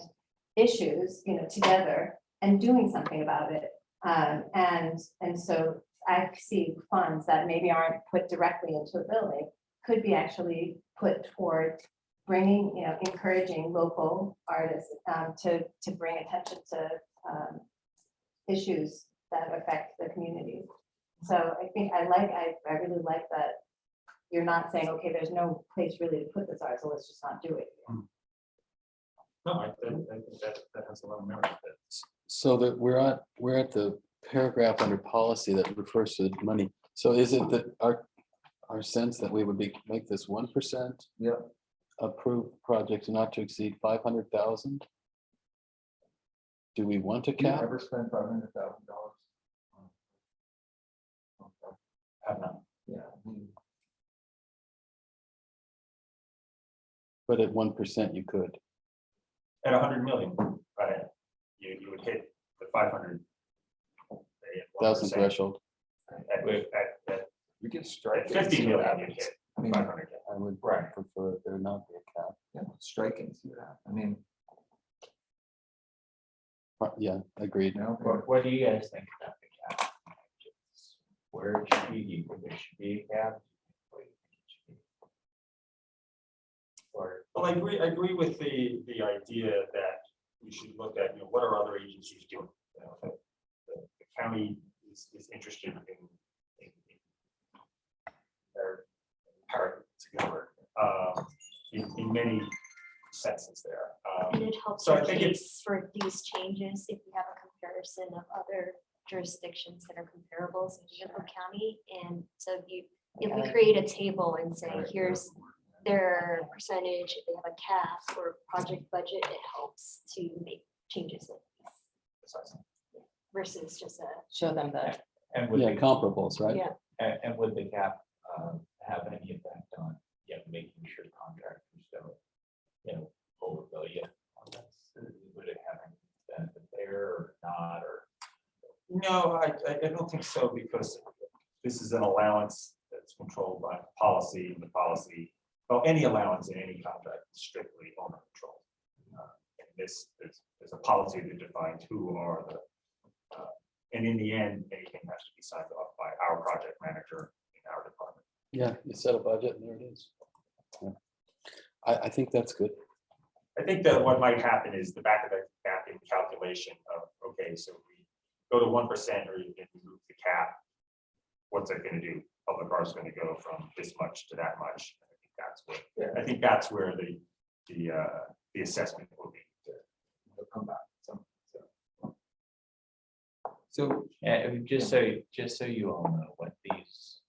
D: issues, together and doing something about it. And so I see funds that maybe aren't put directly into a building could be actually put toward bringing, encouraging local artists to bring attention to issues that affect the community. So I think I really like that you're not saying, okay, there's no place really to put this art, so let's just not do it.
B: no, I think that has a lot of merit.
C: So that we're at the paragraph under policy that refers to the money. So is it that our sense that we would make this 1%?
F: Yeah.
C: Approved projects not to exceed 500,000? Do we want to
F: You
C: cap?
F: ever spent $500,000?
B: Have not.
F: Yeah.
C: But at 1% you could.
B: At 100 million, right, you would hit the 500.
C: 1,000 threshold.
B: At
F: We can strike. it,
B: 50
F: see
B: million
F: what
B: you
F: happens.
B: hit,
F: I mean,
B: 500.
C: I would
B: Right.
C: prefer there not be a cap.
F: yeah, strike it and see what happens. I mean,
C: Yeah, agreed.
F: you know,
G: What do you guys think about the cap? Where it should be, do you think there should be a cap? What do you think it should be? Or,
B: Well, I agree with the idea that we should look at, what are other agencies doing? The county is interested in their power together, in many senses there.
A: And it helps
B: So I
A: our
B: think it's-
A: case for these changes if we have a comparison of other jurisdictions that are comparables in Yoko County. And so if we create a table and say, here's their percentage, if they have a cap or project budget, it helps to make changes like these versus just a,
D: Show them the,
G: and would
C: Yeah,
G: the,
C: comparables, right?
A: yeah.
G: and would the cap have any effect on, making sure contractors don't, overbill you? on this? Would it have any benefit there or not, or?
B: No, I don't think so, because this is an allowance that's controlled by policy, and the policy, well, any allowance in any contract is strictly owner control. And there's a policy that defines who are the, and in the end, anything has to be signed off by our project manager in our department.
C: Yeah, you set a budget and there it is. Yeah. I think that's good.
B: I think that what might happen is the back of the napkin calculation of, okay, so we go to 1% or you can move the cap. What's that gonna do? Public art's gonna go from this much to that much. I think that's where the assessment will be.
F: they'll come back. So,
G: And just so you all know, when these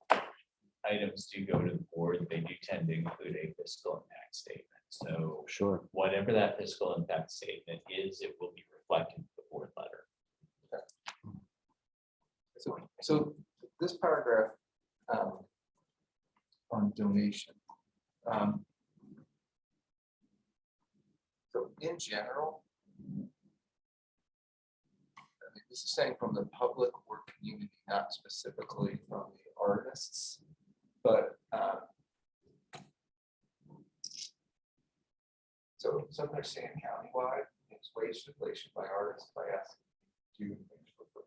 G: items do go to the board, they do tend to include a fiscal impact statement. So
C: Sure.
G: whatever that fiscal impact statement is, it will be reflected in the board letter.
F: so this paragraph on donation. So in general, I mean, this is saying from the public or community, not specifically from the artists, but so some are saying countywide, it's wage deflation by artists by asking do things for free.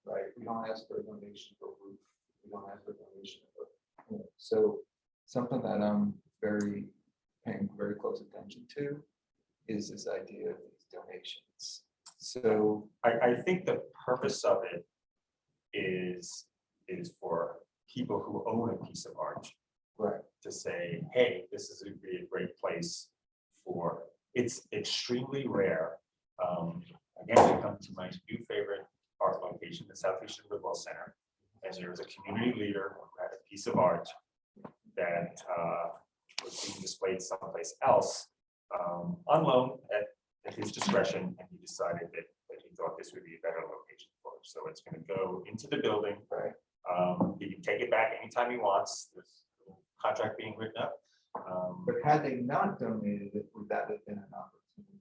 F: Right, we don't ask for a donation for roof, we don't ask for a donation for, so something that I'm paying very close attention to is this idea of these donations. So
B: I think the purpose of it is for people who own a piece of art
F: right,
B: to say, hey, this is a great place for, it's extremely rare. Again, I come to my new favorite art location, the Southeastern Whitwell Center. And there was a community leader who had a piece of art that was being displayed someplace else on loan at his discretion, and he decided that he thought this would be a better location for it. So it's going to go into the building.
F: right.
B: He can take it back anytime he wants. There's a contract being written up.
F: But had they not donated it, would that have been an opportunity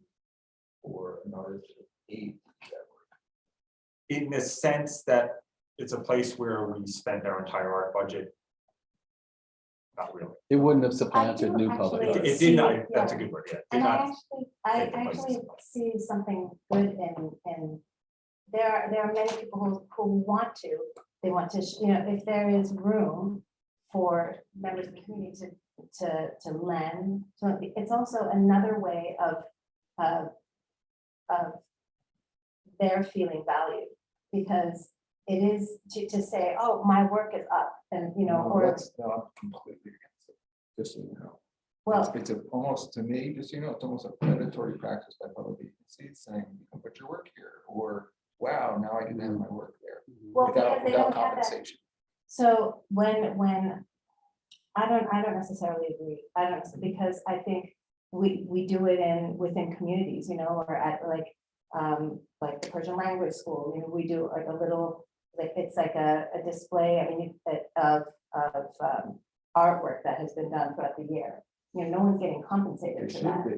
F: for an artist to aid that work?
B: In the sense that it's a place where we spent our entire art budget. Not really.
C: It wouldn't have supplanted
I: do
C: new public.
I: actually
C: art.
B: It did not,
I: see,
B: that's a
I: yeah.
B: good word, yeah. Did
I: And
B: not,
I: I
B: take the place.
I: actually see something good in, there are many people who want to, they want to, if there is room for members of the community to lend, so it's also another way of their feeling valued, because it is to say, oh, my work is up, and, or,
F: That's not completely against it, just so you know.
I: well,
F: It's almost, to me, just, it's almost a predatory practice by public agencies saying, you can put your work here, or, wow, now I can have my work there,
I: well, because
F: without
I: they don't have that.
F: compensation.
I: So when, I don't necessarily agree, because I think we do it within communities, or at like the Persian language school, we do like a little, like, it's like a display, of artwork that has been done throughout the year. No one's getting compensated
F: It
I: for
F: should
I: that.
F: be.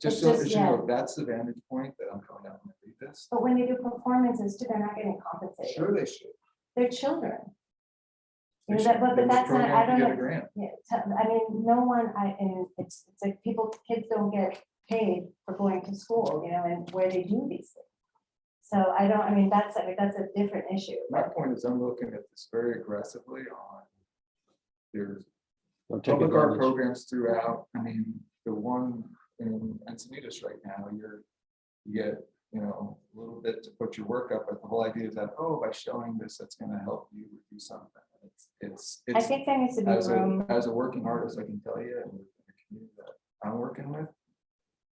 F: Just
I: It's
F: so
I: just,
F: that you know, that's the vantage point that I'm coming out when I read this.
I: But when they do performances too, they're not getting compensated.
F: Sure they should.
I: They're children. You know, but that's not, I don't
F: Get a
I: know.
F: grant.
I: Yeah, I mean, no one, and it's like kids don't get paid for going to school, you know, and where they do these things. So I mean, that's a different issue.
F: My point is, I'm looking at this very aggressively on, there's
C: Don't take
F: public art
C: advantage.
F: programs throughout. I mean, the one in Encinitas right now, you get, you know, a little bit to put your work up, but the whole idea is that, oh, by showing this, that's gonna help you do something.
I: I think there needs to be
F: As
I: room.
F: a working artist, I can tell you, and with the community that I'm working with,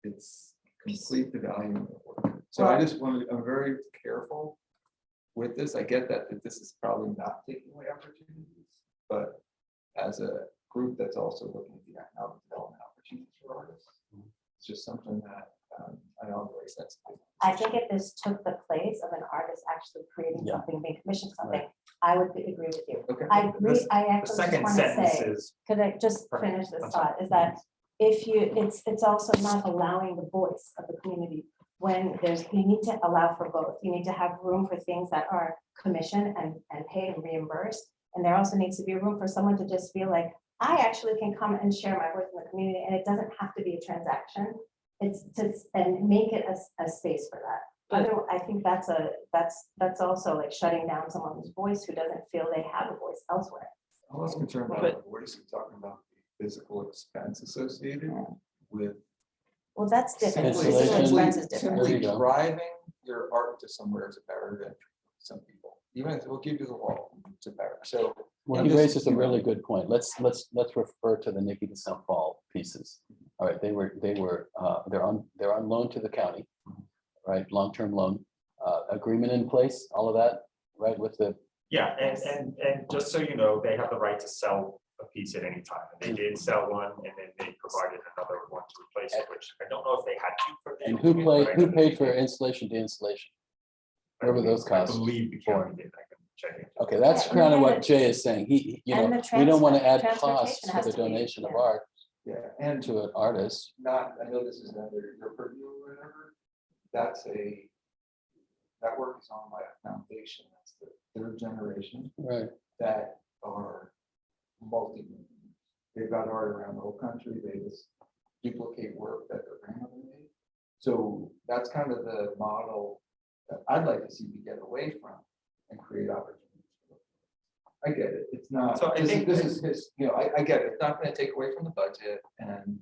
F: it's complete devaluing the work. So I just want to, I'm very careful with this. I get that this is probably not taking away opportunities, but as a group that's also looking at the economic development opportunities for artists, it's just something that I know I'm very sensitive.
I: I think if this took the place of an artist actually creating
C: Yeah.
I: something, being commissioned something, I would agree with you.
F: Okay.
I: I agree,
B: This-
I: I
B: The
I: actually just
B: second
I: want to
B: sentence
I: say,
B: is,
I: could I just
B: Perfect.
I: finish this
B: I'm sorry.
I: thought, is that if you, it's also not allowing the voice of the community. When you need to allow for both. You need to have room for things that are commissioned and paid and reimbursed. And there also needs to be room for someone to just feel like, I actually can come and share my work in the community, and it doesn't have to be a transaction. It's to, and make it a space for that. Otherwise, I think that's also like shutting down someone's voice who doesn't feel they have a voice elsewhere.
F: I'm less concerned about
H: But-
F: the voice, you're talking about the physical expense associated with
I: Well, that's different.
C: Simply-
I: Physical
C: Installation.
I: expense is different.
C: There you
F: Simply
C: go.
F: driving your art to somewhere is a barrier to entry for some people. Even if we'll give you the wall, it's a barrier. So
C: Well,
F: I'm
C: he
F: just,
C: raises a
F: you know,
C: really good point. Let's refer to the Nikki to St. Paul pieces. All right, they're on loan to the county, right? Long-term loan, agreement in place, all of that, right, with the,
B: yeah, and just so you know, they have the right to sell a piece at any time. And they did sell one, and then they provided another one to replace it, which I don't know if they had to. For the
C: and who
B: agreement, but I know
C: paid
B: they
C: for
B: did.
C: installation, de-installation?
B: I
C: Where were
B: believe-
C: those costs
B: I believe the county did. I can check it.
C: Okay, that's
I: Yeah,
C: kind of
I: and
C: what
I: the-
C: Jay is saying. You
I: and
C: know,
I: the
C: we don't want to add
I: transportation
C: costs for
I: has
C: the
I: to be,
C: donation of
I: yeah.
C: art
F: yeah, and
C: to an artist.
F: not, I know this is under your purview or whatever. That work is on by a foundation. That's the third generation
C: Right.
F: that are multi. They've got art around the whole country. They just duplicate work that their grandmother made. So that's kind of the model that I'd like to see we get away from and create opportunities. I get it. It's not,
B: So I think
F: this is his, you know, I get it. It's not gonna take away from the budget, and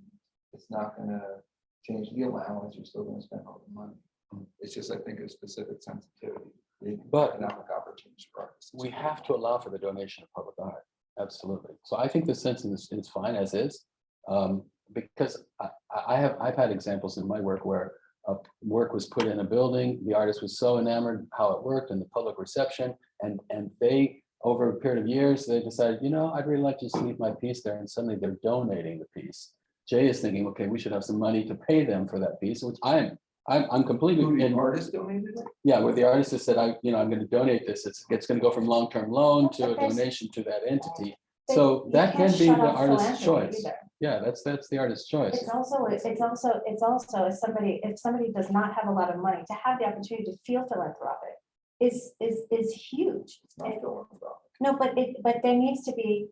F: it's not gonna change the allowance. You're still gonna spend all the money. It's just, I think, a specific sensitivity. creating
C: But
F: economic opportunities for artists.
C: We have to allow for the donation of public art. Absolutely. So I think the sentence is fine as is. Because I've had examples in my work where work was put in a building, the artist was so enamored how it worked and the public reception, and they, over a period of years, they decided, you know, I'd really like to just leave my piece there, and suddenly they're donating the piece. Jay is thinking, okay, we should have some money to pay them for that piece, which I'm completely
F: Who, the
C: in.
F: artist donated it?
C: Yeah, where the artist has said, I'm going to donate this. It's going to go from long-term loan to a
I: But there's-
C: donation to that entity.
I: But
C: So
I: you
C: that
I: can't
C: can be
I: shut
C: the
I: off
C: artist's
I: philanthropy
C: choice.
I: either.
C: Yeah, that's the artist's choice.
I: It's also if somebody does not have a lot of money, to have the opportunity to feel philanthropic is huge.
F: It's not philanthropic.
I: No, but there needs to be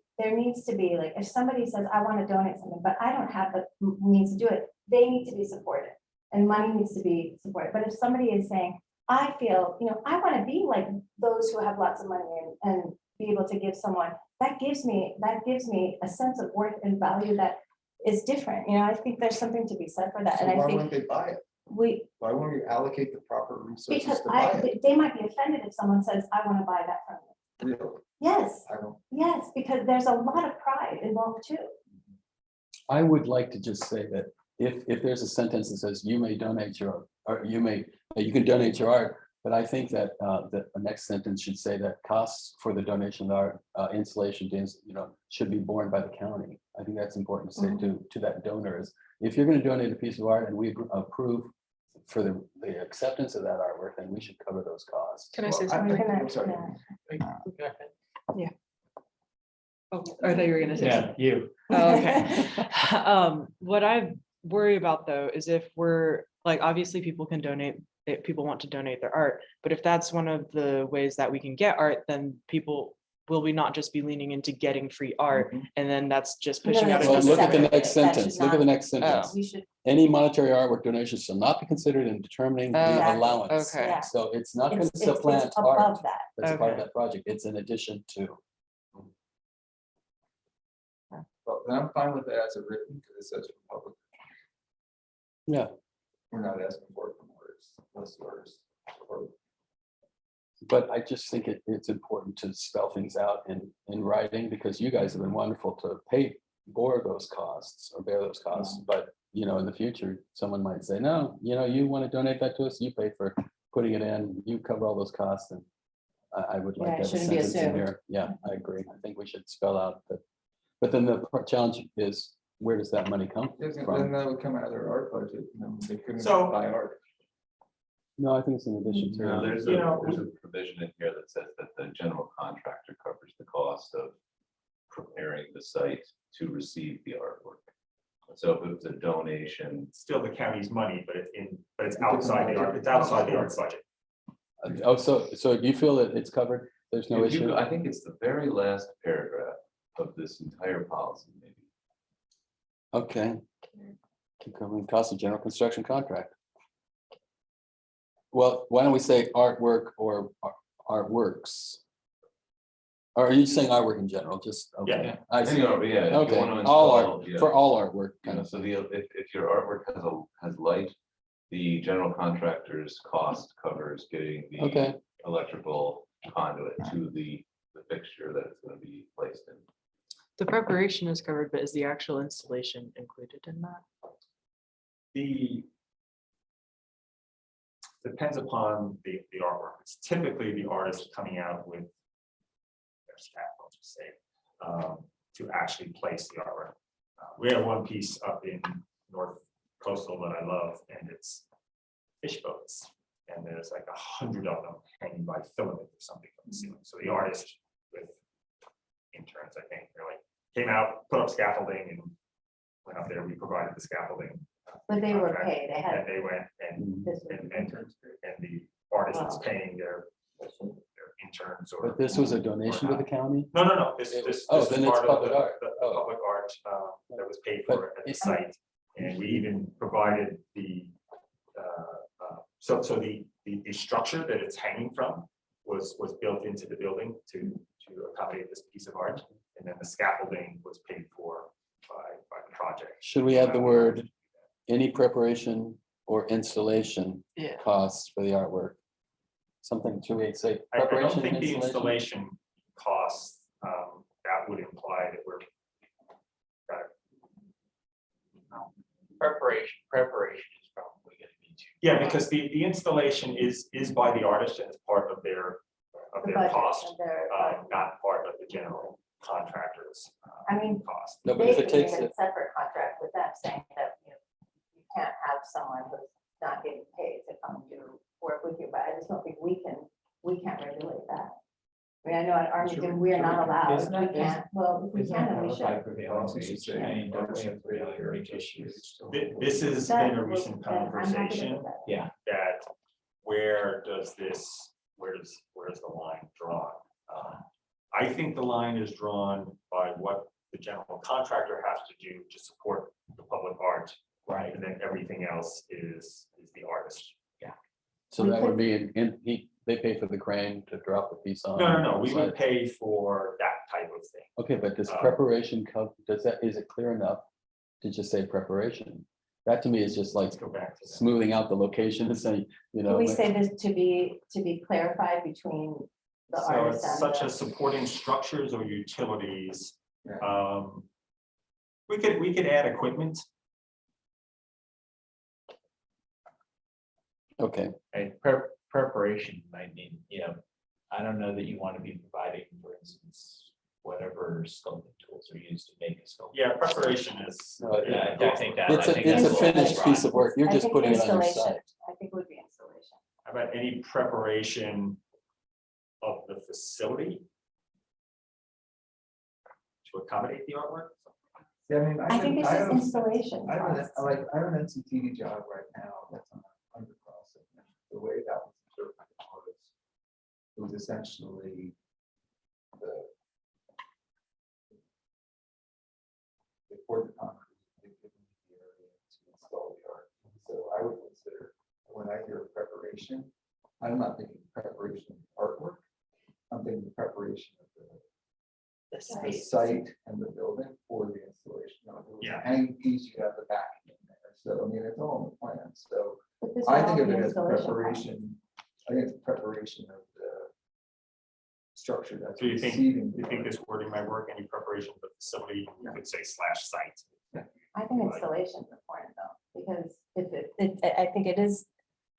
I: like, if somebody says, I want to donate something, but I don't have the means to do it, they need to be supported. And money needs to be supported. But if somebody is saying, I feel, you know, I want to be like those who have lots of money and be able to give someone, that gives me a sense of worth and value that is different. You know, I think there's something to be said for that.
F: So
I: And I
F: why
I: think
F: wouldn't they buy it? Why won't you allocate the proper resources
I: because
F: to buy it?
I: they might be offended if someone says, I want to buy that from you.
F: Really?
I: Yes,
F: I don't.
I: yes, because there's a lot of pride involved too.
C: I would like to just say that if there's a sentence that says you may donate your, or you can donate your art, but I think that the next sentence should say that costs for the donation of art, installation, should be borne by the county. I think that's important to say to that donor is, if you're going to donate a piece of art and we approve for the acceptance of that artwork, then we should cover those costs.
H: Can I say
F: Well,
H: something?
I: Can I-
F: I'm sorry.
I: yeah.
H: Oh, I thought you were gonna say something.
B: you.
H: Oh, okay. What I worry about though is if we're like, obviously people can donate, if people want to donate their art, but if that's one of the ways that we can get art, then people will we not just be leaning into getting free art and then that's just
I: No,
H: pushing out
I: that's
C: Well,
H: another?
C: look at the
I: separate.
C: next
I: That should
C: sentence. Look at the
I: not-
C: next sentence.
I: We should,
C: Any monetary artwork donation shall not be considered in determining the
H: Exactly.
C: allowance.
H: Okay.
I: yeah,
C: So it's not going to
I: it's
C: supplant art
I: above that.
C: as a part of
H: Okay.
C: that project. It's in addition to.
F: But then I'm fine with that as a written, because it says for public.
C: Yeah.
F: We're not asking for it from orders, unless orders.
C: But I just think it's important to spell things out in writing, because you guys have been wonderful to bear those costs. But, you know, in the future, someone might say, no, you know, you want to donate that to us, you pay for putting it in, you cover all those costs, and I would
I: Yeah,
C: like
I: it
C: to have a
I: shouldn't be
C: sentence in
I: assumed.
C: here. Yeah, I agree. I think we should spell out that. But then the challenge is, where does that money come
F: Then
C: from?
F: that would come out of their art budget, you know, they couldn't
B: So-
F: buy art.
C: No, I think it's in addition
E: No,
C: to.
E: there's
B: You know,
E: a provision in here that says that the general contractor covers the cost of preparing the site to receive the artwork. So if it was a donation,
B: Still the county's money, but it's outside the art, it's outside the arts budget.
C: Oh, so do you feel that it's covered? There's no
E: if you
C: issue?
E: go- I think it's the very last paragraph of this entire policy, maybe.
C: Okay. Keep covering cost of general construction contract. Well, why don't we say artwork or artworks? Or are you saying artwork in general? Just, okay.
B: Yeah.
C: I see.
E: Any art, yeah, if you
C: Okay,
E: wanna
C: all
E: install,
C: art,
E: yeah.
C: for all artwork,
E: You
C: kind
E: know,
C: of.
E: so if your artwork has light, the general contractor's cost covers getting the
C: Okay,
E: electrical conduit to the fixture that it's gonna be placed in.
H: The preparation is covered, but is the actual installation included in that?
B: Depends upon the artwork. It's typically the artist coming out with their staff, I'll just say, to actually place the artwork. We have one piece up in North Coastal that I love, and it's fish boats. And there's like 100 of them hanging by filament or something from the ceiling. So the artist with interns, I think, they're like, came out, put up scaffolding and went up there. We provided the scaffolding.
I: But they were
B: contract,
I: paid, they had
B: And they went and
I: this. was-
B: and the artist is
I: Wow.
B: paying their interns or.
C: but this was a donation to the county?
B: No, this
C: It was-
B: is
C: oh, then it's
B: part of
C: public
B: the
C: art.
B: the
C: Oh.
B: public art that was paid
C: But
B: for at the
C: it-
B: site. And we even provided so the structure that it's hanging from was built into the building to accommodate this piece of art. And then the scaffolding was paid for by the project.
C: Should we add the word, any preparation or installation
H: Yeah.
C: costs for the artwork? Something, should we say
B: I don't
C: preparation
B: think
C: and
B: the
C: installation?
B: installation costs, that would imply that we're.
G: Preparation is probably gonna be too.
B: Yeah, because the installation is by the artist and it's part of their
I: The budget
B: cost,
I: of their,
B: not part of the general contractor's.
I: I mean,
B: Cost.
C: No, but if it
I: basically
C: takes
I: a
C: it,
I: separate contract with them saying that, you can't have someone who's not getting paid to come do work with you, but I just don't think we can't regulate that. I mean, I know at Arlington, we are not allowed,
F: Isn't
I: we
F: that-
I: can't, well, if we
F: Isn't
I: can,
F: that
I: then we
F: qualified
I: should.
F: for the LLC should say any donation of real heritage issues?
B: This has
I: That
B: been a
I: will-
B: recent
I: then I'm happy to
B: conversation
I: put that.
G: Yeah.
B: that where does the line drawn? I think the line is drawn by what the general contractor has to do to support the public art.
G: Right.
B: And then everything else is the artist.
C: so that would be, they pay for the crane to drop the piece on.
B: No, we would
C: site.
B: pay for that type of thing.
C: Okay, but does
B: Uh,
C: preparation come, is it clear enough to just say preparation? That to me is just like
B: Let's go back to that.
C: smoothing out the location and saying, you know.
I: Can we say this to be clarified between the
B: So
I: artist
B: it's
I: and
B: such
I: the?
B: as supporting structures or utilities.
F: Yeah.
B: We could add equipment.
C: Okay,
G: And preparation might mean, I don't know that you want to be providing, for instance, whatever sculpting tools are used to make a sculpture.
B: Yeah, preparation is.
G: Yeah, I think that.
C: it's
G: I
C: a
G: think that's
C: it's a
G: little
C: finished
G: broad.
C: piece of work. You're
I: I
C: just
I: think
C: putting it on your
I: installation.
C: site.
I: I think would be installation.
B: How about any preparation of the facility to accommodate the artwork?
F: Yeah, I mean,
I: I think it's just
F: have-
I: installation.
F: I have,
I: costs.
F: I have an NCTV job right now that's on undercrossing. The way that was interpreted was, it was essentially the poured the concrete, they've given me the area to install the art. So I would consider, when I hear preparation, I'm not thinking preparation of artwork. I'm thinking preparation of the site and the building for the installation. You know, if it was a
B: Yeah.
F: hanging piece, you have the backing in there. So, I mean, it's all in the plan. So
I: But this
F: I
I: would
F: think
I: all
F: of
I: be
F: it as
I: installation costs.
F: preparation, I think it's preparation of the structure that's
B: So you think,
F: receiving.
B: you
F: the
B: think
F: art.
B: this wording might work, any preparation of the facility, you could say slash site.
I: I think installation is important though, because if I think it is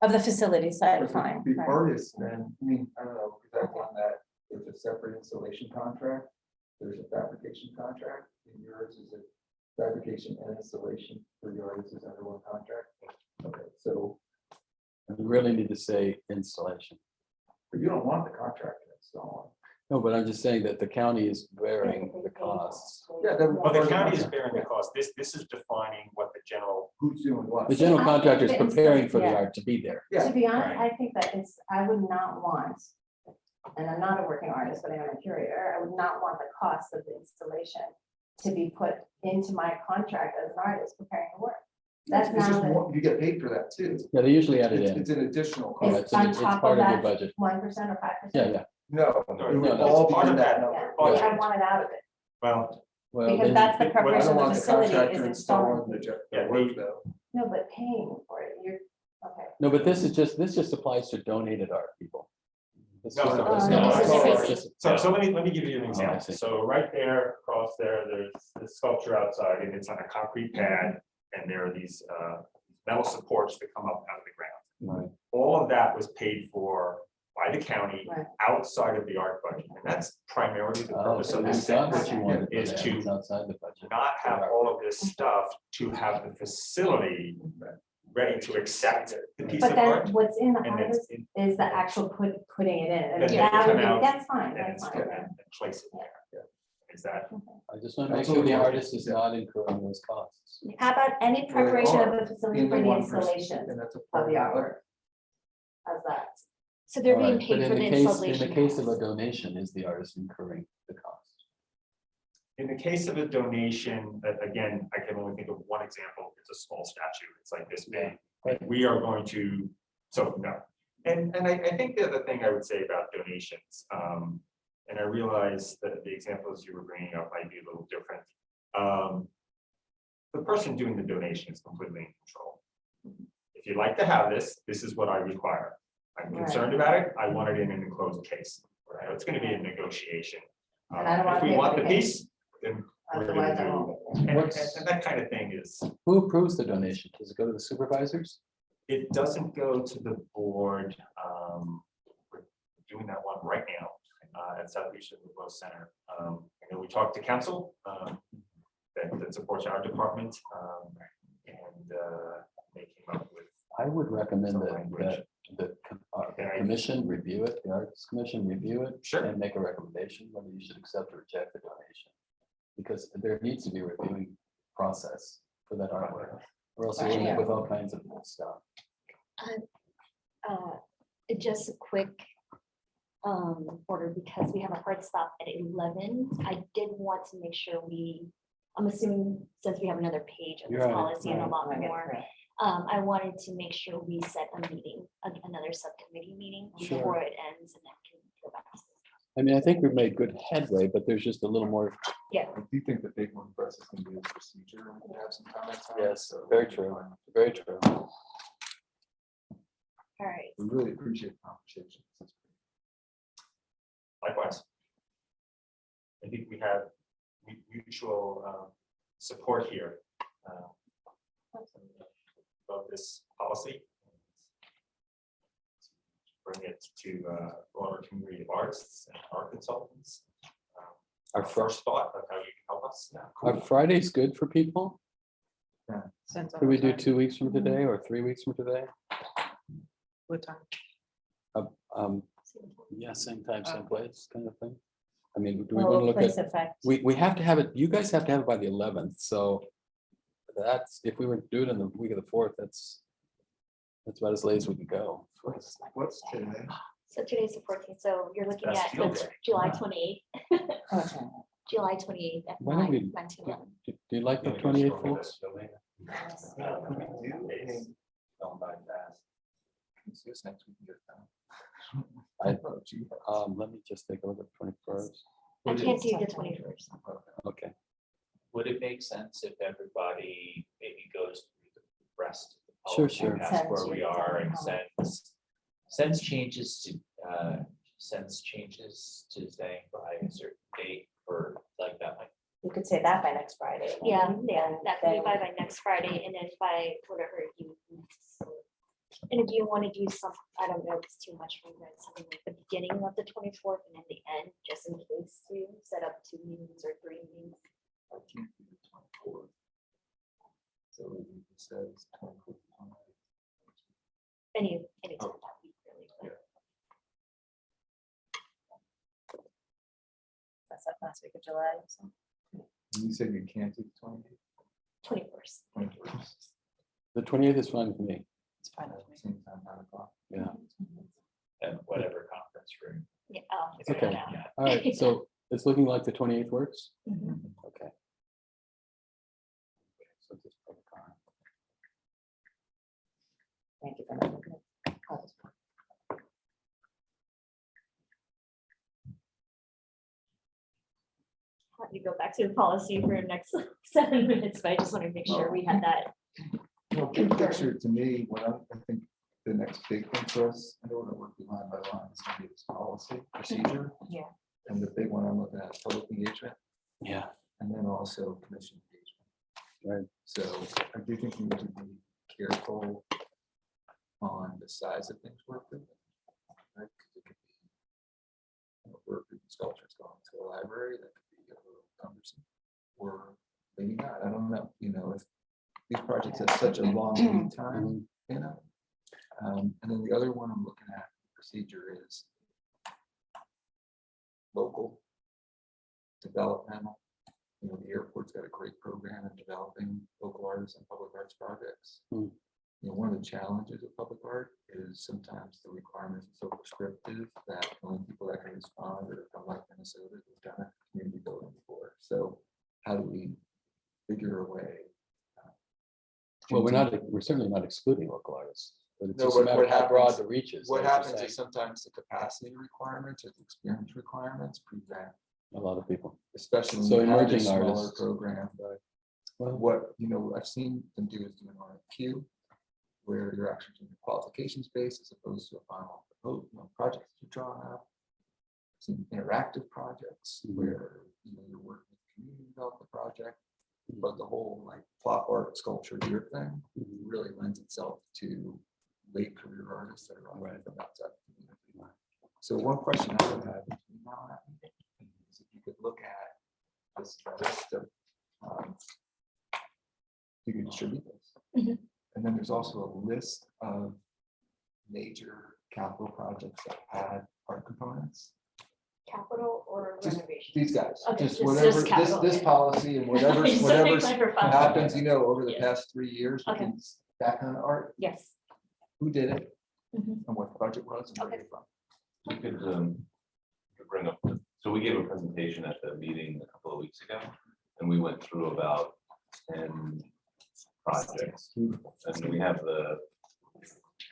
I: of the facility side,
F: But
I: fine.
F: The
I: right.
F: artist then, I mean, I don't know, because I've done that, there's a separate installation contract, there's a fabrication contract, and yours is a fabrication and installation for the artist is under one contract. Okay, so,
C: We really need to say installation.
F: but you don't want the contract to install.
C: No, but I'm just saying that the county is bearing the costs.
F: Yeah, then-
B: Well, the county is bearing the cost. This is defining what the general,
F: Who's doing what?
C: The general
I: I think
C: contractor is
I: the
C: preparing for the
I: yeah.
C: art to be there.
F: Yeah,
I: To be honest,
B: right.
I: I think that I would not want, and I'm not a working artist, but I am a curator, I would not want the cost of the installation to be put into my contract as an artist preparing the work. That's
F: it's just
I: now the-
F: more, you get paid for that too.
C: Yeah, they usually add it
F: It's
C: in.
F: it's an additional
C: Yeah,
F: cost.
I: It's on
C: it's
I: top of
C: part of your
I: that
C: budget.
I: 1% or 5%.
C: Yeah, yeah.
F: No,
B: No,
F: it would
C: no,
F: all
B: it's
F: be
B: part
F: in
B: of
F: that
B: that.
F: number.
I: Yeah, I want it out of it,
B: well,
C: Well,
I: because
C: then-
I: that's the
B: what-
F: I
I: preparation
F: don't
I: of the
F: want the
I: facility
F: contractor
I: is
F: installing
I: installing.
F: the
B: Yeah,
F: work though.
I: No, but paying for it, you're, okay.
C: No, but this just applies to donated art, people. It's
B: No,
C: just a-
B: no,
C: it's
I: no,
C: not-
I: this is
C: it's
I: everything.
C: just-
B: so let me give you an
C: Oh, I
B: example.
C: see.
B: So right there, across there, there's the sculpture outside, and it's on a concrete pad, and there are these metal supports that come up out of the ground.
C: Right.
B: All of that was paid for by the county
I: Right.
B: outside of the art budget, and that's primarily the
C: Oh,
B: purpose
C: so
B: of
C: you
B: this
C: got what
B: sentence.
C: you wanted, but
B: is
C: it's
B: to
C: outside the budget.
B: Not have all of this stuff to have the facility ready to accept the piece
I: But
B: of
I: then
B: art.
I: what's in the
B: And it's,
I: artist is the actual putting it in, and
B: Then they
I: that
B: come
I: would be,
B: out
I: that's fine,
B: and
I: that's
B: it's
I: fine.
B: and place it there. Is that,
C: I just want to make
F: That's
C: sure
F: what
C: the
F: we want.
C: artist is not incurring those costs.
I: How about any
F: Well, they
I: preparation of
F: are
I: the facility
F: in
I: for the
F: 1%,
I: installation
F: and that's a
I: of
F: part
I: the
F: of
I: artwork? How's that?
A: So they're
C: All
A: being
C: right, but
A: paid
C: in
A: for
C: the
A: the
C: case, in
A: installation.
C: the case of a
A: costs.
C: donation, is the artist incurring the cost?
B: in the case of a donation, again, I can only think of one example. It's a small statue. It's like this big.
C: Right.
B: We are going to, so no. And I think the other thing I would say about donations, and I realize that the examples you were bringing up might be a little different. The person doing the donation is completely in control. If you'd like to have this, this is what I require. I'm
I: Right.
B: concerned about it. I want it in an enclosed case. Right? It's going to be a negotiation.
I: And I don't wanna
B: If we
I: pay for
B: want
I: the
B: the
I: case.
B: piece, then we're
I: Otherwise, I
B: gonna
I: won't
B: do,
I: get it.
B: and
C: What's-
B: and that kind of thing is,
C: Who approves the donation? Does it go to the supervisors?
B: it doesn't go to the board. We're doing that one right now at South Beach Law Center. I know we talked to council that supports our department. And they came up with,
C: I would recommend
B: Some
C: that,
B: language.
C: the
B: Okay, I-
C: commission review it, the arts commission review it.
B: Sure.
C: And make a recommendation whether you should accept or reject the donation. Because there needs to be a reviewing process for that artwork, or else we'll end up with all kinds of stuff.
A: Just a quick order, because we have a hard stop at 11. I did want to make sure I'm assuming since we have another page of this
C: You're right,
A: policy and a lot
I: Right,
A: more,
I: right.
A: I wanted to make sure we set a meeting, another subcommittee meeting
C: Sure.
A: before it ends, and then can go back. to
C: I mean, I think we've made good headway, but there's just a little more.
F: I do think the big one for us is going to be the procedure. and we have some comments on it,
C: Yes,
F: so-
C: very true, very true.
A: All right.
F: We really appreciate the conversation.
B: likewise. I think we have mutual support here about this policy. Bring it to broader community of artists and art consultants. Our first thought of how you can help us.
C: Are Fridays good for people?
H: Depends on
C: Could we
H: what
C: do
H: time.
C: 2 weeks from today or 3 weeks from today?
H: What time?
C: Yeah, same time, same place, kind of thing. I mean, do we want to
I: Well,
C: look
I: place
C: at,
I: effect.
C: we have to have it, you guys have to have it by the 11th, so that's, if we were to do it in the week of the 4th, that's about as late as we can go.
F: What's today?
A: So today's the 14th, so you're looking
B: That's
A: at
B: field
A: the
B: day.
A: July
C: Wow.
A: 28th.
I: Okay.
A: July 28th at
C: Why don't we
A: 9 to
C: do
A: 11.
C: do you like the
B: Yeah,
C: 28th,
B: just over
C: folks?
B: this building. It's going by fast.
F: See us next week.
C: Let me just take a look at 21st.
A: I can't do the 21st.
C: Okay,
G: Would it make sense if everybody maybe goes through the rest of the
C: Sure,
G: policy,
C: sure.
G: asks where
D: Sends
G: we
D: you
G: are and
D: down.
G: sends changes to saying by a certain date for like that, like
D: You could say that by next Friday.
A: Yeah,
D: and
A: that could be
D: then-
A: by next Friday and then by whatever you. And if you want to do some, I don't know, if it's too much for you guys, something like the beginning of the 24th and then the end, just in case to set up 2 meetings or 3 meetings.
F: I can't do the 24th. So it says 24th.
A: Any time
F: Oh.
A: that week, really.
D: That's like last week of July. So.
F: You said you can't do the 28th?
A: 21st.
F: 21st.
C: the 28th is fine with me.
H: It's fine with me.
F: Same time, 9 o'clock.
C: Yeah.
G: and whatever conference room.
A: Yeah, I'll
C: It's
A: figure
C: okay.
A: that out.
C: All right, so it's looking like the 28th works?
A: Mhm.
C: Okay. So just public comment.
D: Thank you for that.
A: Let me go back to the policy for the next 7 minutes, but I just want to make sure we had that.
F: No, big picture to me, I think the next big thing for us, I don't want to work line by line, is going to be this policy procedure.
D: Yeah.
F: And the big one I'm looking at is public engagement,
C: Yeah,
F: and then also commission engagement.
C: right.
F: So I do think we need to be careful on the size of things we're doing. Right? 'Cause it could be, you know, work group sculptures going to a library, that could be a little cumbersome. Or maybe not, I don't know, if these projects have such a long lead time,
C: Mhm.
F: And then the other one I'm looking at, procedure is local developmental. The airport's got a great program in developing local artists and public arts projects.
C: Hmm.
F: One of the challenges of public art is sometimes the requirements are so prescriptive that the only people that can respond are from like Minnesota who've done a community building before. So how do we figure a way?
C: Well, we're certainly not excluding local artists, but it's
F: No,
C: just a
F: but
C: matter of
F: what
C: how broad
F: happens-
C: the reach is.
F: What
C: like you're
F: happens
C: saying.
F: is sometimes the capacity requirements or the experience requirements prevent,
C: A lot of people.
F: especially
C: So
F: when you have a
C: emerging
F: smaller
C: artists.
F: program, but
C: Well,
F: what, I've seen them do is do an RFQ where you're actually doing a qualifications base as opposed to a final project that you draw up. Some interactive projects
C: Mhm.
F: where, you're working with the community to develop the project, but the whole like plot art sculpture gear thing
C: Mhm.
F: really lends itself to late career artists that are on
C: Right.
F: from outside the community. So one question I would have between now and that meeting is if you could look at this list of, you could distribute this.
A: Mhm.
F: And then there's also a list of major capital projects that had art components.
A: Capital or
F: Just
A: renovation?
F: These guys,
A: Okay,
F: just
A: just
F: whatever,
A: capital,
F: this
A: okay.
F: policy and whatever,
A: Just to
F: whatever
A: clarify.
F: happens, over the
A: Yes.
F: past 3 years. with
A: Okay.
F: these- That kind of art,
A: Yes.
F: who did it
A: Mhm.
F: and what the budget was and where
A: Okay.
F: they're from.
E: We could bring up, so we gave a presentation at the meeting a couple of weeks ago, and we went through about 10 projects. And we have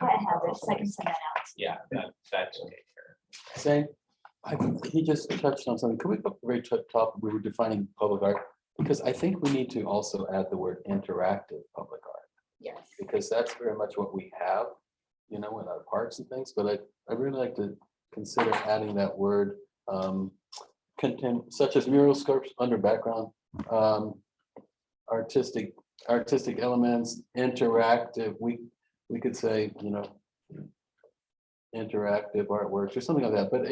A: I have it, so I can send that out.
G: Yeah, that's okay.
C: Zane, he just touched on something. Could we put the very top, we were defining public art? Because I think we need to also add the word interactive public art,
A: Yes.
C: because that's very much what we have, in our parks and things, but I really like to consider adding that word, content, such as mural sculptures under background, artistic elements, interactive, we could say, interactive artworks or something like that, but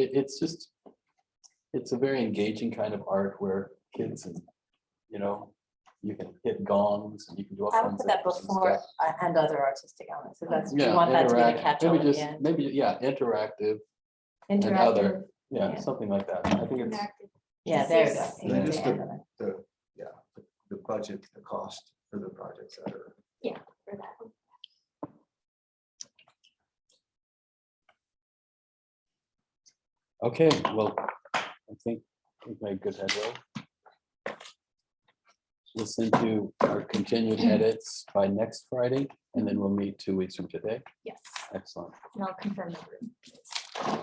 C: it's a very engaging kind of art where kids and, you can hit gongs and you can do all
D: I would
C: kinds
D: put that
C: of stuff.
D: before and other artistic elements. So that's, you
C: Yeah,
D: want that to be the
C: interact-
D: catch-all
C: maybe
D: at the
C: just
D: end.
C: Maybe, yeah, interactive, and other.
D: Interactive,
C: yeah,
D: Yeah.
C: something like that. I think it's,
A: Interactive.
D: yeah, there you
A: Yes.
D: go.
F: And then
D: Yeah,
F: just
D: the end of it.
F: the budget, the cost for the projects that are.
A: For that one.
C: okay, well, I think we've made good headway. listen to our continued edits by next Friday, and then we'll meet 2 weeks from today.
A: Yes,
C: Excellent.
A: and I'll confirm the room.